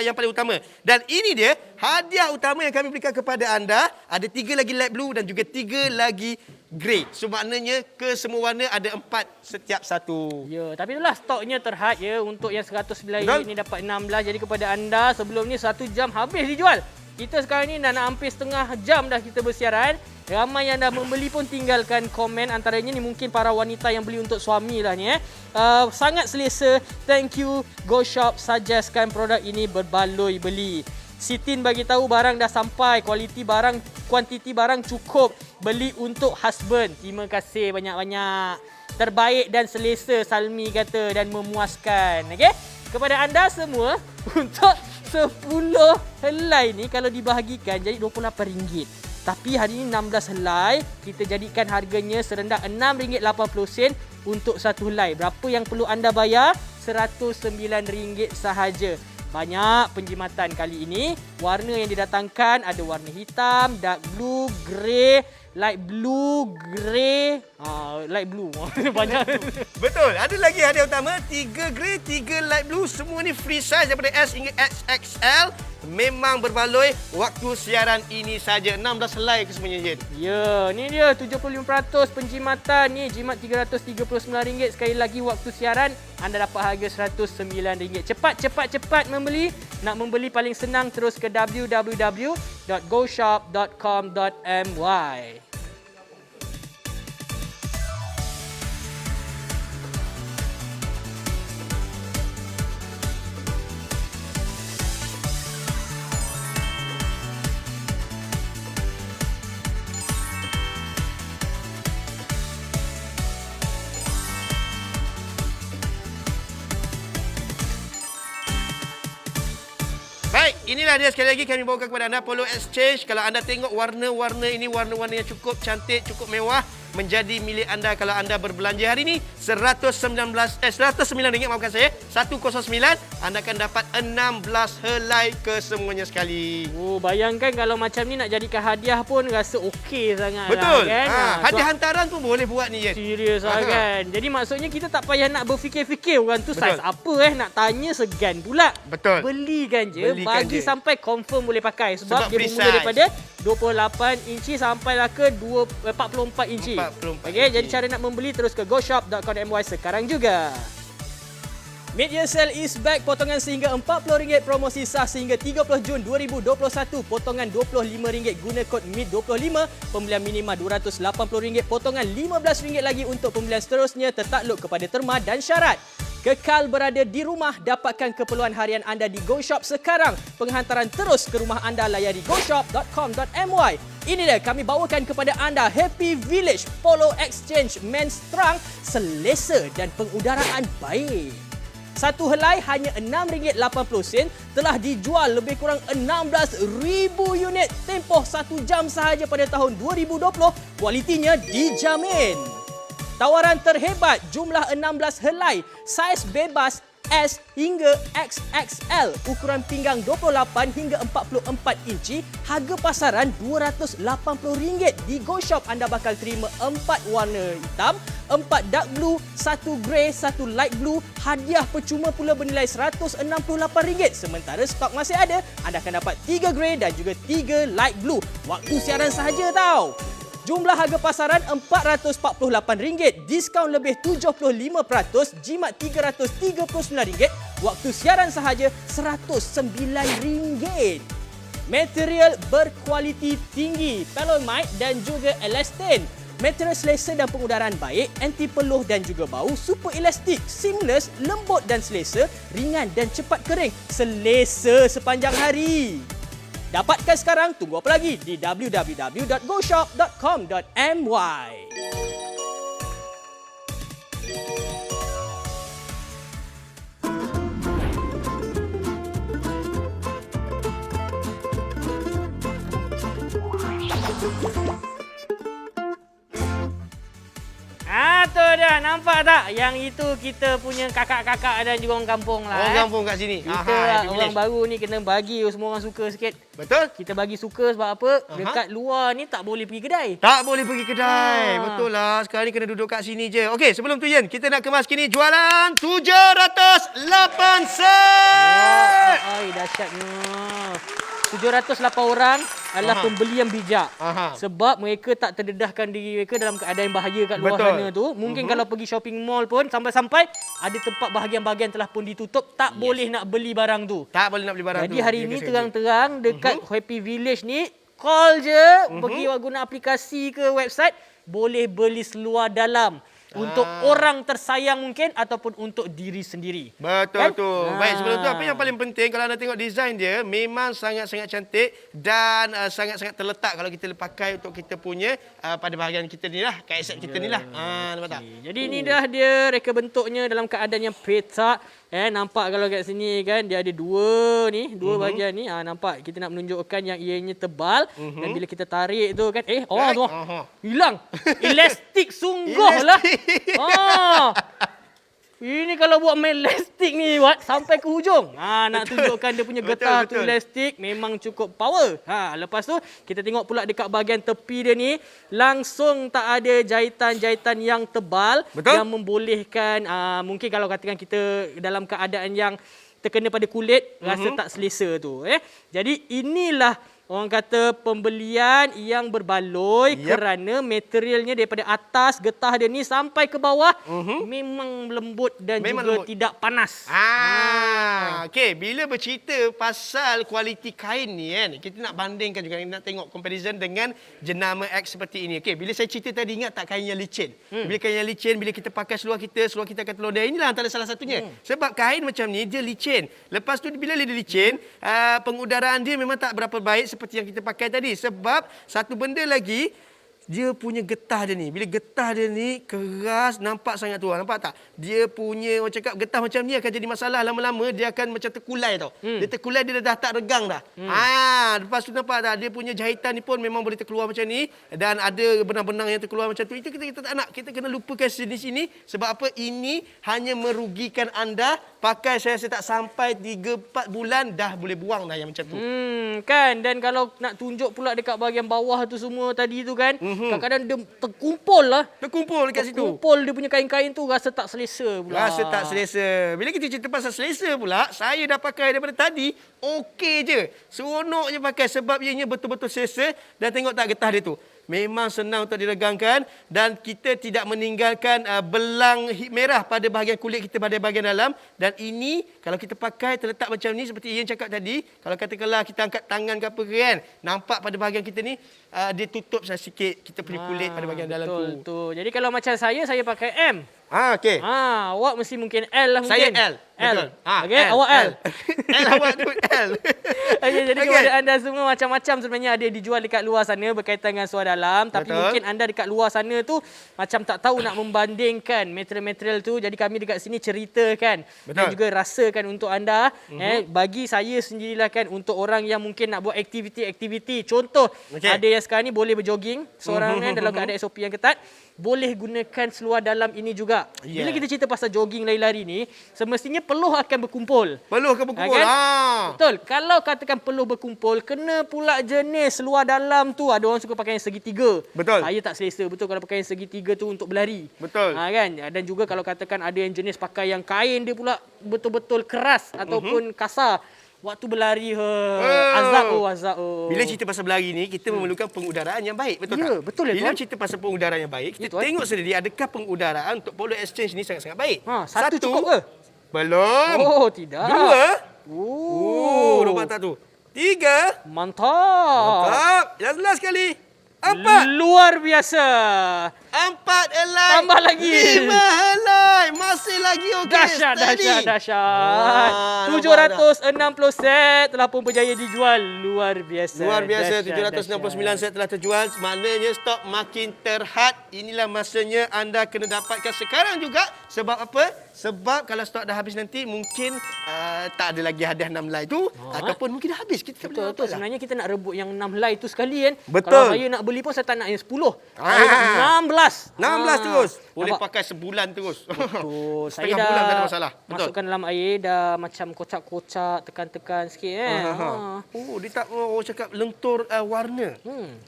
yang paling utama. Dan ini dia hadiah utama yang kami berikan kepada anda. Ada 3 lagi light blue dan juga 3 lagi grey. So maknanya kesemua warna ada 4 setiap satu. Ya, tapi itulah stoknya terhad ya. Untuk yang 109 Betul. ringgit ni dapat 16. Jadi kepada anda sebelum ni 1 jam habis dijual. Kita sekarang ni dah nak hampir setengah jam dah kita bersiaran. Ramai yang dah membeli pun tinggalkan komen. Antaranya ni mungkin para wanita yang beli untuk suami lah ni sangat selesa. Thank you Go Shop suggestkan produk ini berbaloi beli. Sitin bagi tahu barang dah sampai, kualiti barang, kuantiti barang cukup. Beli untuk husband. Terima kasih banyak-banyak. Terbaik dan selesa Salmi kata dan memuaskan. Okey? Kepada anda semua untuk 10 helai ni kalau dibahagikan jadi RM28. Tapi hari ini 16 helai, kita jadikan harganya serendah RM6.80 untuk satu helai. Berapa yang perlu anda bayar? RM109 sahaja. Banyak penjimatan kali ini. Warna yang didatangkan ada warna hitam, dark blue, grey, light blue, grey, light blue. Banyak. Betul. Ada lagi hadiah utama, 3 grey, 3 light blue. Semua ni free size daripada S hingga XXL. Memang berbaloi waktu siaran ini saja. 16 helai kesemuanya, Jen. Ya, ni dia 75% penjimatan ni. Jimat RM339. Sekali lagi waktu siaran anda dapat harga RM109. Cepat membeli. Nak membeli paling senang terus ke www.goshop.com.my. Baik, inilah dia sekali lagi kami bawakan kepada anda Polo Exchange. Kalau anda tengok warna-warna ini, warna-warna yang cukup cantik, cukup mewah, menjadi milik anda kalau anda berbelanja hari ini. RM109, maafkan saya, 109, anda akan dapat 16 helai kesemuanya sekali. Oh, bayangkan kalau macam ni nak jadikan hadiah pun rasa okey sangat. Betul. Lah, kan? Hadiah hantaran pun boleh buat ni, Jen. Serius lah kan. Jadi maksudnya kita tak payah nak berfikir-fikir orang tu Betul. saiz apa nak tanya segan pula. Betul. Belikan je. Belikan Bagi je. sampai confirm boleh pakai. Sebab Sebab dia free bermula size. daripada 28 inci sampailah ke 44 inci. 44 Okey, inci. jadi cara nak membeli terus ke goshop.com.my sekarang juga. Media Sale is back. Potongan sehingga RM40 promosi sah sehingga 30 Jun 2021. Potongan RM25 guna kod MID25. Pembelian minima RM280. Potongan RM15 lagi untuk pembelian seterusnya. Tertakluk kepada terma dan syarat. Kekal berada di rumah, dapatkan keperluan harian anda di Go Shop sekarang. Penghantaran terus ke rumah anda, layari goshop.com.my. Ini dia kami bawakan kepada anda Happy Village Polo Exchange Men's Trunk, selesa dan pengudaraan baik. Satu helai hanya RM6.80 telah dijual lebih kurang 16,000 unit tempoh 1 jam sahaja pada tahun 2020. Kualitinya dijamin. Tawaran terhebat, jumlah 16 helai, saiz bebas S hingga XXL, ukuran pinggang 28 hingga 44 inci, harga pasaran RM280. Di Go Shop anda bakal terima 4 warna hitam, 4 dark blue, 1 grey, 1 light blue, hadiah percuma pula bernilai RM168. Sementara stok masih ada, anda akan dapat 3 grey dan juga 3 light blue. Waktu siaran sahaja tau. Jumlah harga pasaran RM448, diskaun lebih 75%, jimat RM339, waktu siaran sahaja RM109. Material berkualiti tinggi, Pelomite dan juga Elastane. Material selesa dan pengudaraan baik, anti peluh dan juga bau, super elastik, seamless, lembut dan selesa, ringan dan cepat kering, selesa sepanjang hari. Dapatkan sekarang, tunggu apa lagi di www.goshop.com.my. tu dah. Nampak tak? Yang itu kita punya kakak-kakak dan juga orang kampung lah. Orang kampung kat sini. Kita orang baru ni kena bagi semua orang suka sikit. Betul? Kita bagi suka sebab apa? Dekat luar ni tak boleh pergi kedai. Tak boleh pergi kedai. Betul lah. Sekarang ni kena duduk kat sini je. Okey, sebelum tu Yen, kita nak kemas kini jualan 708 sen. Ai, dahsyatnya. 708 orang adalah pembeli yang bijak. Sebab mereka tak terdedahkan diri mereka dalam keadaan bahaya kat luar sana tu. Mungkin kalau pergi shopping mall pun sampai-sampai ada tempat bahagian-bahagian telah pun ditutup, tak boleh nak beli barang tu. Tak boleh nak beli barang tu. Jadi hari ini terang-terang dekat Happy Village ni, call je, pergi guna aplikasi ke website, boleh beli seluar dalam. Untuk orang tersayang mungkin ataupun untuk diri sendiri. Betul tu. Baik, sebelum tu apa yang paling penting kalau anda tengok design dia memang sangat-sangat cantik dan sangat-sangat terletak kalau kita pakai untuk kita punya pada bahagian kita ni lah, kat set kita ni lah. Nampak tak? Jadi ini dah dia reka bentuknya dalam keadaan yang petak. Nampak kalau kat sini kan dia ada dua bahagian ni. Nampak kita nak menunjukkan yang ianya tebal dan bila kita tarik tu kan tu hilang. Elastik sungguh lah. Ini kalau buat main elastik ni sampai ke hujung. Nak tunjukkan dia punya getah tu elastik memang cukup power. Lepas tu kita tengok pula dekat bahagian tepi dia ni langsung tak ada jahitan-jahitan yang tebal yang membolehkan mungkin kalau katakan kita dalam keadaan yang terkena pada kulit rasa tak selesa tu. Jadi inilah orang kata pembelian yang berbaloi kerana materialnya daripada atas getah dia ni sampai ke bawah memang lembut dan juga tidak panas. Okey, bila bercerita pasal kualiti kain ni kan, kita nak bandingkan juga, nak tengok comparison dengan jenama X seperti ini. Okey, bila saya cerita tadi ingat tak kain yang licin? Bila kain yang licin, bila kita pakai seluar kita akan terlodai. Inilah antara salah satunya. Sebab kain macam ni dia licin. Lepas tu bila dia licin, pengudaraan dia memang tak berapa baik seperti yang kita pakai tadi. Sebab satu benda lagi, dia punya getah dia ni. Bila getah dia ni keras, nampak sangat tu. Nampak tak? Dia punya, orang cakap getah macam ni akan jadi masalah lama-lama. Dia akan macam terkulai tau. Dia terkulai, dia dah tak regang dah. Lepas tu nampak tak? Dia punya jahitan ni pun memang boleh terkeluar macam ni. Dan ada benang-benang yang terkeluar macam tu. Itu kita tak nak. Kita kena lupakan sini-sini. Sebab apa? Ini hanya merugikan anda. Pakai saya rasa tak sampai 3-4 bulan dah boleh buang dah yang macam tu. Kan? Dan kalau nak tunjuk pula dekat bahagian bawah tu semua tadi tu kan, kadang-kadang dia terkumpul lah. Terkumpul dekat situ. Terkumpul dia punya kain-kain tu rasa tak selesa pula. Rasa tak selesa. Bila kita cerita pasal selesa pula, saya dah pakai daripada tadi, okey je. Seronok je pakai sebab ianya betul-betul selesa. Dan tengok tak getah dia tu. Memang senang untuk diregangkan dan kita tidak meninggalkan belang merah pada bahagian kulit kita pada bahagian dalam. Dan ini kalau kita pakai terletak macam ni seperti Ian cakap tadi, kalau katakanlah kita angkat tangan ke apa kan, nampak pada bahagian kita ni dia tutup sikit kita punya kulit pada bahagian dalam tu. Betul. Jadi kalau macam saya pakai M. Okey. Awak mesti mungkin L lah mungkin. Saya L. Betul. Okey, awak L. L awak tu L. Okay, jadi kepada anda semua macam-macam sebenarnya ada dijual dekat luar sana berkaitan dengan seluar dalam. Tapi mungkin anda dekat luar sana tu macam tak tahu nak membandingkan material-material tu. Jadi kami dekat sini ceritakan dan juga rasakan untuk anda. Bagi saya sendirilah kan, untuk orang yang mungkin nak buat aktiviti-aktiviti. Contoh, ada yang sekarang ni boleh berjoging seorang kan dalam keadaan SOP yang ketat. Boleh gunakan seluar dalam ini juga. Bila kita cerita pasal jogging, lari-lari ni, semestinya peluh akan berkumpul. Peluh akan berkumpul. Kan? Betul. Kalau katakan peluh berkumpul, kena pula jenis seluar dalam tu. Ada orang suka pakai yang segitiga. Betul. Saya tak selesa betul kalau pakai yang segitiga tu untuk berlari. Betul. Kan? Dan juga kalau katakan ada yang jenis pakai yang kain dia pula betul-betul keras ataupun kasar. Waktu berlari, azab. Bila cerita pasal berlari ni, kita memerlukan pengudaraan yang baik, betul tak? Ya, betul ya, Bila tuan. cerita pasal pengudaraan yang baik, kita tengok sendiri adakah pengudaraan untuk polo exchange ni sangat-sangat baik. Satu cukup ke? Belum. Oh, tidak. 2. Nampak tak tu? 3. Mantap. Yang last sekali. 4. Luar biasa. 4 helai. Tambah lagi. 5 helai. Masih lagi. Okey. Dahsyat, steady. dahsyat. Ah, 760 set telah pun berjaya dijual. Luar biasa. Luar biasa, Dahsyat, 769 set telah terjual. Maknanya stok makin terhad. Inilah masanya anda kena dapatkan sekarang juga. Sebab apa? Sebab kalau stok dah habis nanti, mungkin tak ada lagi hadiah 6 helai tu. Ataupun mungkin dah habis. Kita tak boleh Betul, dapat betul. lah. Sebenarnya kita nak rebut yang 6 helai tu sekali kan. Betul. Kalau saya nak beli pun saya tak nak yang 10. Saya nak 16. 16 terus. Boleh Nampak? pakai sebulan terus. Betul. Saya Setengah dah bulan tak ada masalah. Betul. masukkan dalam air, dah macam kocak-kocak, tekan-tekan sikit kan. Oh, dia tak orang cakap lentur warna.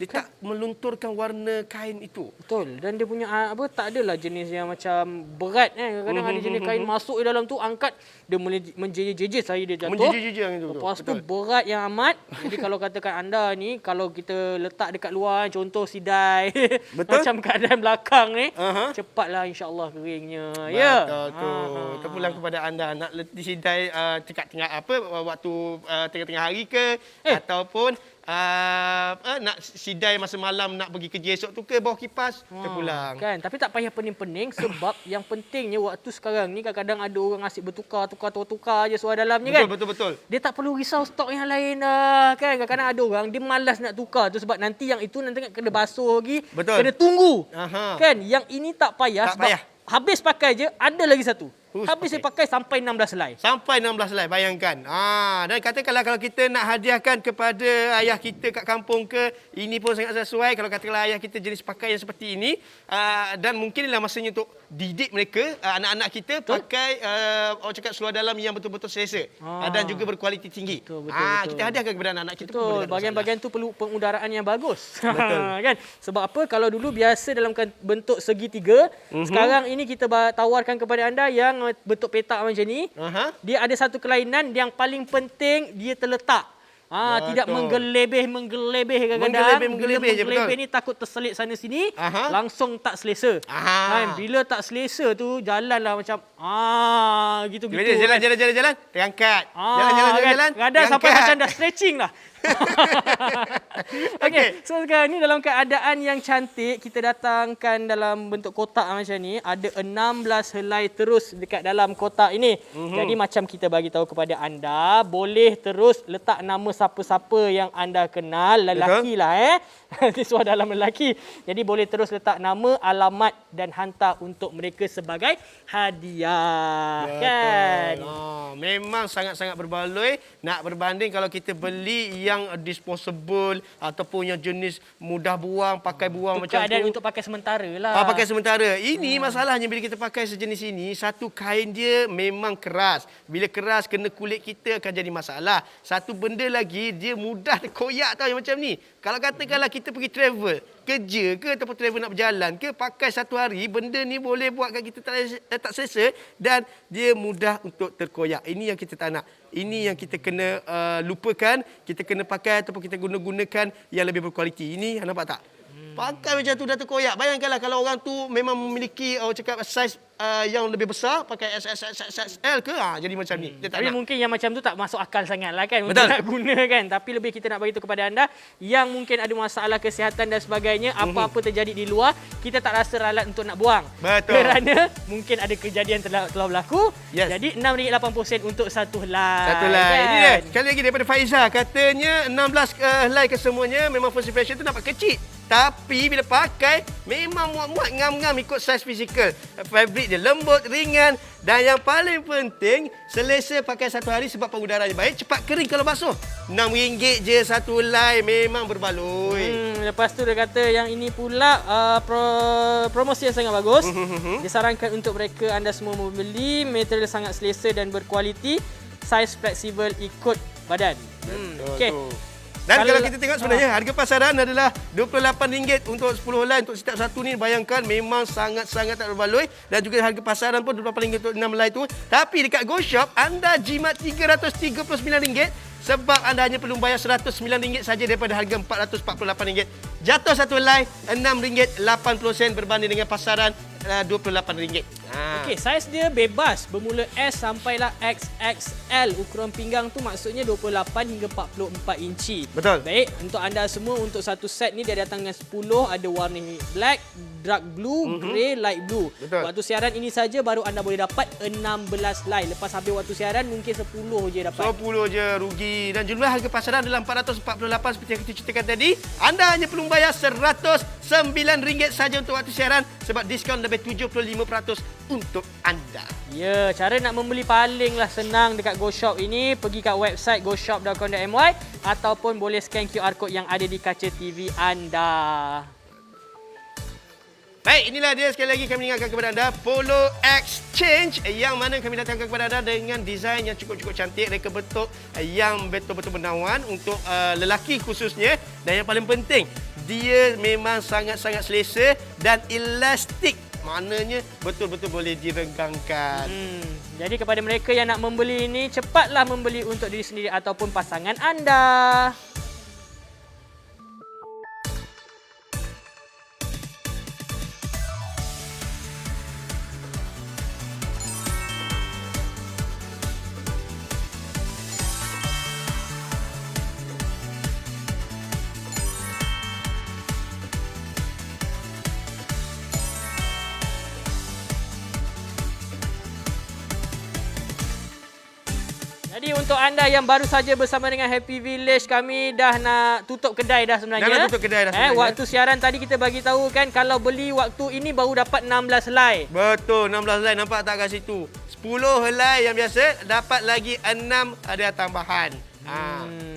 Dia kan? tak melunturkan warna kain itu. Betul. Dan dia punya apa, tak adalah jenis yang macam berat kan. Kadang-kadang ada jenis kain masuk di dalam tu, angkat dia menjejer-jejer saya dia jatuh. Menjijik-jijik yang itu. Lepas tu berat yang amat. Jadi kalau katakan anda ni, kalau kita letak dekat luar, contoh sidai. Betul. Macam keadaan belakang ni, Aha. cepatlah insya-Allah keringnya. Ya. Betul tu. Terpulang kepada anda nak disidai dekat tengah apa waktu tengah-tengah hari ke ataupun nak sidai masa malam nak pergi kerja esok tu ke bawah kipas terpulang. Kan, tapi tak payah pening-pening sebab yang pentingnya waktu sekarang ni kadang-kadang ada orang asyik bertukar je suara dalamnya kan. Betul. Dia tak perlu risau stok yang lain dah kan. Kadang-kadang ada orang dia malas nak tukar tu sebab nanti yang itu nanti kena basuh lagi, Betul. kena tunggu. Aha. Kan, yang ini tak payah Tak sebab payah. habis pakai je ada lagi satu. Habis Okey. saya pakai sampai 16 helai. Sampai 16 helai, bayangkan. Dan katakanlah kalau kita nak hadiahkan kepada ayah kita kat kampung ke, ini pun sangat sesuai. Kalau katakanlah ayah kita jenis pakaian seperti ini, dan mungkin inilah masanya untuk didik mereka, anak-anak kita pakai orang cakap seluar dalam yang betul-betul selesa dan juga berkualiti tinggi. Betul. Kita hadiahkan kepada anak-anak kita. Betul, bahagian-bahagian tu perlu pengudaraan yang bagus. Betul. Kan? Sebab apa? Kalau dulu biasa dalam bentuk segitiga, sekarang ini kita tawarkan kepada anda yang bentuk petak macam ni. Dia ada satu kelainan yang paling penting, dia terletak. Tidak menggelebih kadang-kadang. Menggelebih je, betul. ni takut terselit sana sini, Aha. langsung tak selesa. Kan? Bila tak selesa tu jalanlah macam gitu-gitu. Bila jalan, terangkat. Jalan. Kadang sampai terangkat. macam dah stretching lah. Okey, so sekarang ni dalam keadaan yang cantik, kita datangkan dalam bentuk kotak macam ni, ada 16 helai terus dekat dalam kotak ini. Jadi macam kita bagi tahu kepada anda, boleh terus letak nama siapa-siapa yang anda kenal, lelaki lah Ini suara dalam lelaki. Jadi boleh terus letak nama, alamat dan hantar untuk mereka sebagai hadiah. Kan? Memang sangat-sangat berbaloi. Nak berbanding kalau kita beli yang disposable ataupun yang jenis mudah buang, pakai buang Itu macam keadaan tu. untuk pakai sementara lah. Pakai sementara. Ini masalahnya bila kita pakai sejenis ini, satu kain dia memang keras. Bila keras kena kulit kita akan jadi masalah. Satu benda lagi, dia mudah terkoyak tau yang macam ni. Kalau katakanlah kita pergi travel, kerja ke ataupun travel nak berjalan ke, pakai satu hari, benda ni boleh buatkan kita tak selesa dan dia mudah untuk terkoyak. Ini yang kita tak nak. Ini yang kita kena lupakan, kita kena pakai ataupun kita gunakan yang lebih berkualiti. Ini nampak tak? Pakai macam tu dah terkoyak. Bayangkanlah kalau orang tu memang memiliki orang cakap saiz yang lebih besar, pakai XXL ke, jadi macam ni. Dia tak Tapi nak. mungkin yang macam tu tak masuk akal sangat lah kan untuk Betul. nak guna kan. Tapi lebih kita nak beritahu kepada anda yang mungkin ada masalah kesihatan dan sebagainya, apa-apa terjadi di luar, kita tak rasa ralat untuk nak buang. Betul. Kerana mungkin ada kejadian telah berlaku. Yes. Jadi RM6.80 untuk satu helai. Satu helai. Kan? Ini dia. Sekali lagi daripada Faiza. Katanya 16 helai kesemuanya memang first impression tu nampak kecil. Tapi bila pakai, memang muat-muat ngam-ngam ikut saiz fizikal. Fabric dia lembut, ringan. Dan yang paling penting, selesa pakai satu hari sebab pengudaranya baik. Cepat kering kalau basuh. RM6 je satu helai. Memang berbaloi. Lepas tu dia kata yang ini pula promosi yang sangat bagus. Disarankan untuk mereka anda semua membeli, material sangat selesa dan berkualiti, saiz fleksibel ikut badan. Okey. Dan kalau kita tengok sebenarnya harga pasaran adalah RM28 untuk 10 helai untuk setiap satu ni. Bayangkan memang sangat-sangat tak berbaloi. Dan juga harga pasaran pun RM28 untuk 6 helai tu. Tapi dekat Go Shop anda jimat RM339 sebab anda hanya perlu bayar RM109 saja daripada harga RM448. Jatuh satu helai RM6.80 berbanding dengan pasaran RM28. Okey, saiz dia bebas bermula S sampailah XXL. Ukuran pinggang tu maksudnya 28 hingga 44 inci. Betul. Baik, untuk anda semua untuk satu set ni dia datang dengan 10, ada warna black, dark blue, grey, light blue. Betul. Waktu siaran ini saja baru anda boleh dapat 16 helai. Lepas habis waktu siaran mungkin 10 je dapat. 10 je rugi. Dan jumlah harga pasaran adalah 448 seperti yang kita ceritakan tadi. Anda hanya perlu bayar RM109 saja untuk waktu siaran sebab diskaun lebih 75% untuk anda. Ya, cara nak membeli palinglah senang dekat GoShop ini. Pergi kat website goshop.com.my ataupun boleh scan QR code yang ada di kaca TV anda. Baik, inilah dia sekali lagi kami ingatkan kepada anda Polo Exchange yang mana kami datangkan kepada anda dengan desain yang cukup-cukup cantik, reka bentuk yang betul-betul menawan untuk lelaki khususnya, dan yang paling penting dia memang sangat-sangat selesa dan elastik. Maknanya betul-betul boleh direnggangkan. Jadi kepada mereka yang nak membeli ini, cepatlah membeli untuk diri sendiri ataupun pasangan anda. Jadi untuk anda yang baru saja bersama dengan Happy Village, kami dah nak tutup kedai dah sebenarnya. Dah nak tutup kedai dah sebenarnya. Waktu siaran tadi kita bagi tahu kan kalau beli waktu ini baru dapat 16 helai. Betul, 16 helai, nampak tak kat situ? 10 helai yang biasa, dapat lagi 6 ada tambahan.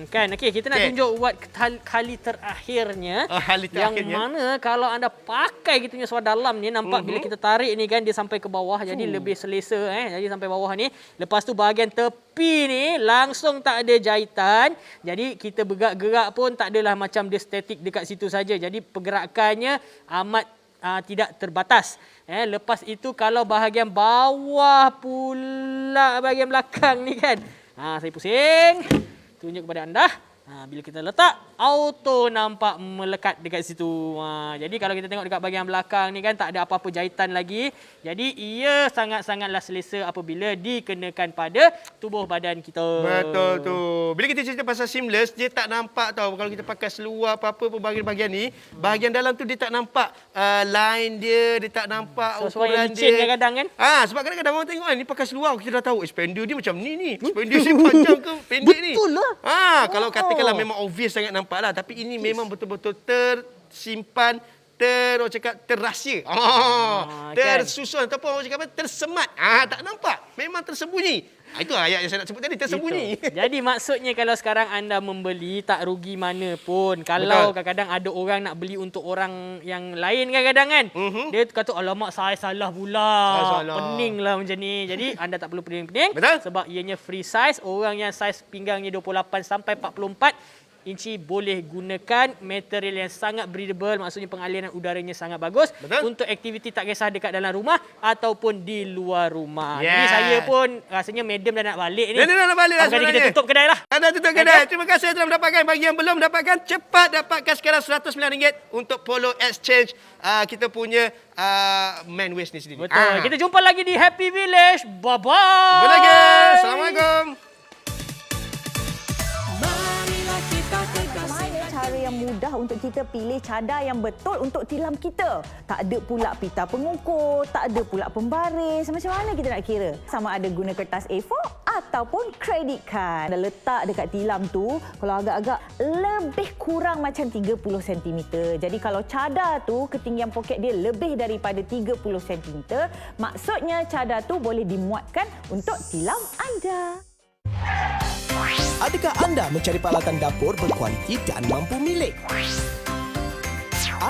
Kan, okey, kita nak Okey. tunjuk buat kali terakhirnya. Kali yang terakhirnya. mana kalau anda pakai kita punya suara dalam ni, nampak bila kita tarik ni kan dia sampai ke bawah, jadi lebih selesa jadi sampai bawah ni. Lepas tu bahagian tepi ni langsung tak ada jahitan. Jadi kita bergerak-gerak pun tak adalah macam dia statik dekat situ saja. Jadi pergerakannya amat tidak terbatas. Lepas itu kalau bahagian bawah pula bahagian belakang ni kan. Saya pusing. Tunjuk kepada anda. Bila kita letak, auto nampak melekat dekat situ. Jadi kalau kita tengok dekat bahagian belakang ni kan tak ada apa-apa jahitan lagi. Jadi ia sangat-sangatlah selesa apabila dikenakan pada tubuh badan kita. Betul tu. Bila kita cerita pasal seamless, dia tak nampak tau. Kalau kita pakai seluar apa-apa pun bahagian-bahagian ni, bahagian dalam tu dia tak nampak line dia tak nampak Sesuai ukuran yang licin dia. kadang-kadang kan? Sebab kadang-kadang orang tengok ni pakai seluar, kita dah tahu spender dia macam ni. Spender dia panjang ke pendek ni. Betul lah. Kalau katakanlah memang obvious sangat nampak lah. Tapi ini memang betul-betul tersimpan, orang cakap terrahsia. Tersusun ataupun orang cakap apa, tersemat. Tak nampak. Memang tersembunyi. Itu ayat yang saya nak sebut tadi, tersembunyi. Jadi maksudnya kalau sekarang anda membeli tak rugi mana pun. Kalau kadang-kadang ada orang nak beli untuk orang yang lain kadang-kadang kan. Dia kata alamak saya salah pula. Salah. Pening lah macam ni. Jadi anda tak perlu pening-pening. Betul. Sebab ianya free size. Orang yang saiz pinggangnya 28 sampai 44 inci boleh gunakan material yang sangat breathable, maksudnya pengaliran udaranya sangat bagus. Betul. Untuk aktiviti tak kisah dekat dalam rumah ataupun di luar rumah. Yes. Jadi saya pun rasanya madam dah nak balik ni. Dah nak balik dah Jadi kita sebenarnya. tutup kedai lah. Anda tutup kedai. Terima kasih telah mendapatkan. Bagi yang belum mendapatkan, cepat dapatkan sekarang RM109 untuk Polo Exchange. Kita punya man waist ni sendiri. Betul. Kita jumpa lagi di Happy Village. Bye-bye. Jumpa lagi. Assalamualaikum. Marilah kita kekasih Mana cara yang mudah untuk kita pilih cadar yang betul untuk tilam kita? Tak ada pula pita pengukur, tak ada pula pembaris. Macam mana kita nak kira? Sama ada guna kertas A4 ataupun credit card. Dah letak dekat tilam tu, kalau agak-agak lebih kurang macam 30 cm. Jadi kalau cadar tu ketinggian poket dia lebih daripada 30 cm, maksudnya cadar tu boleh dimuatkan untuk tilam anda. Adakah anda mencari peralatan dapur berkualiti dan mampu milik?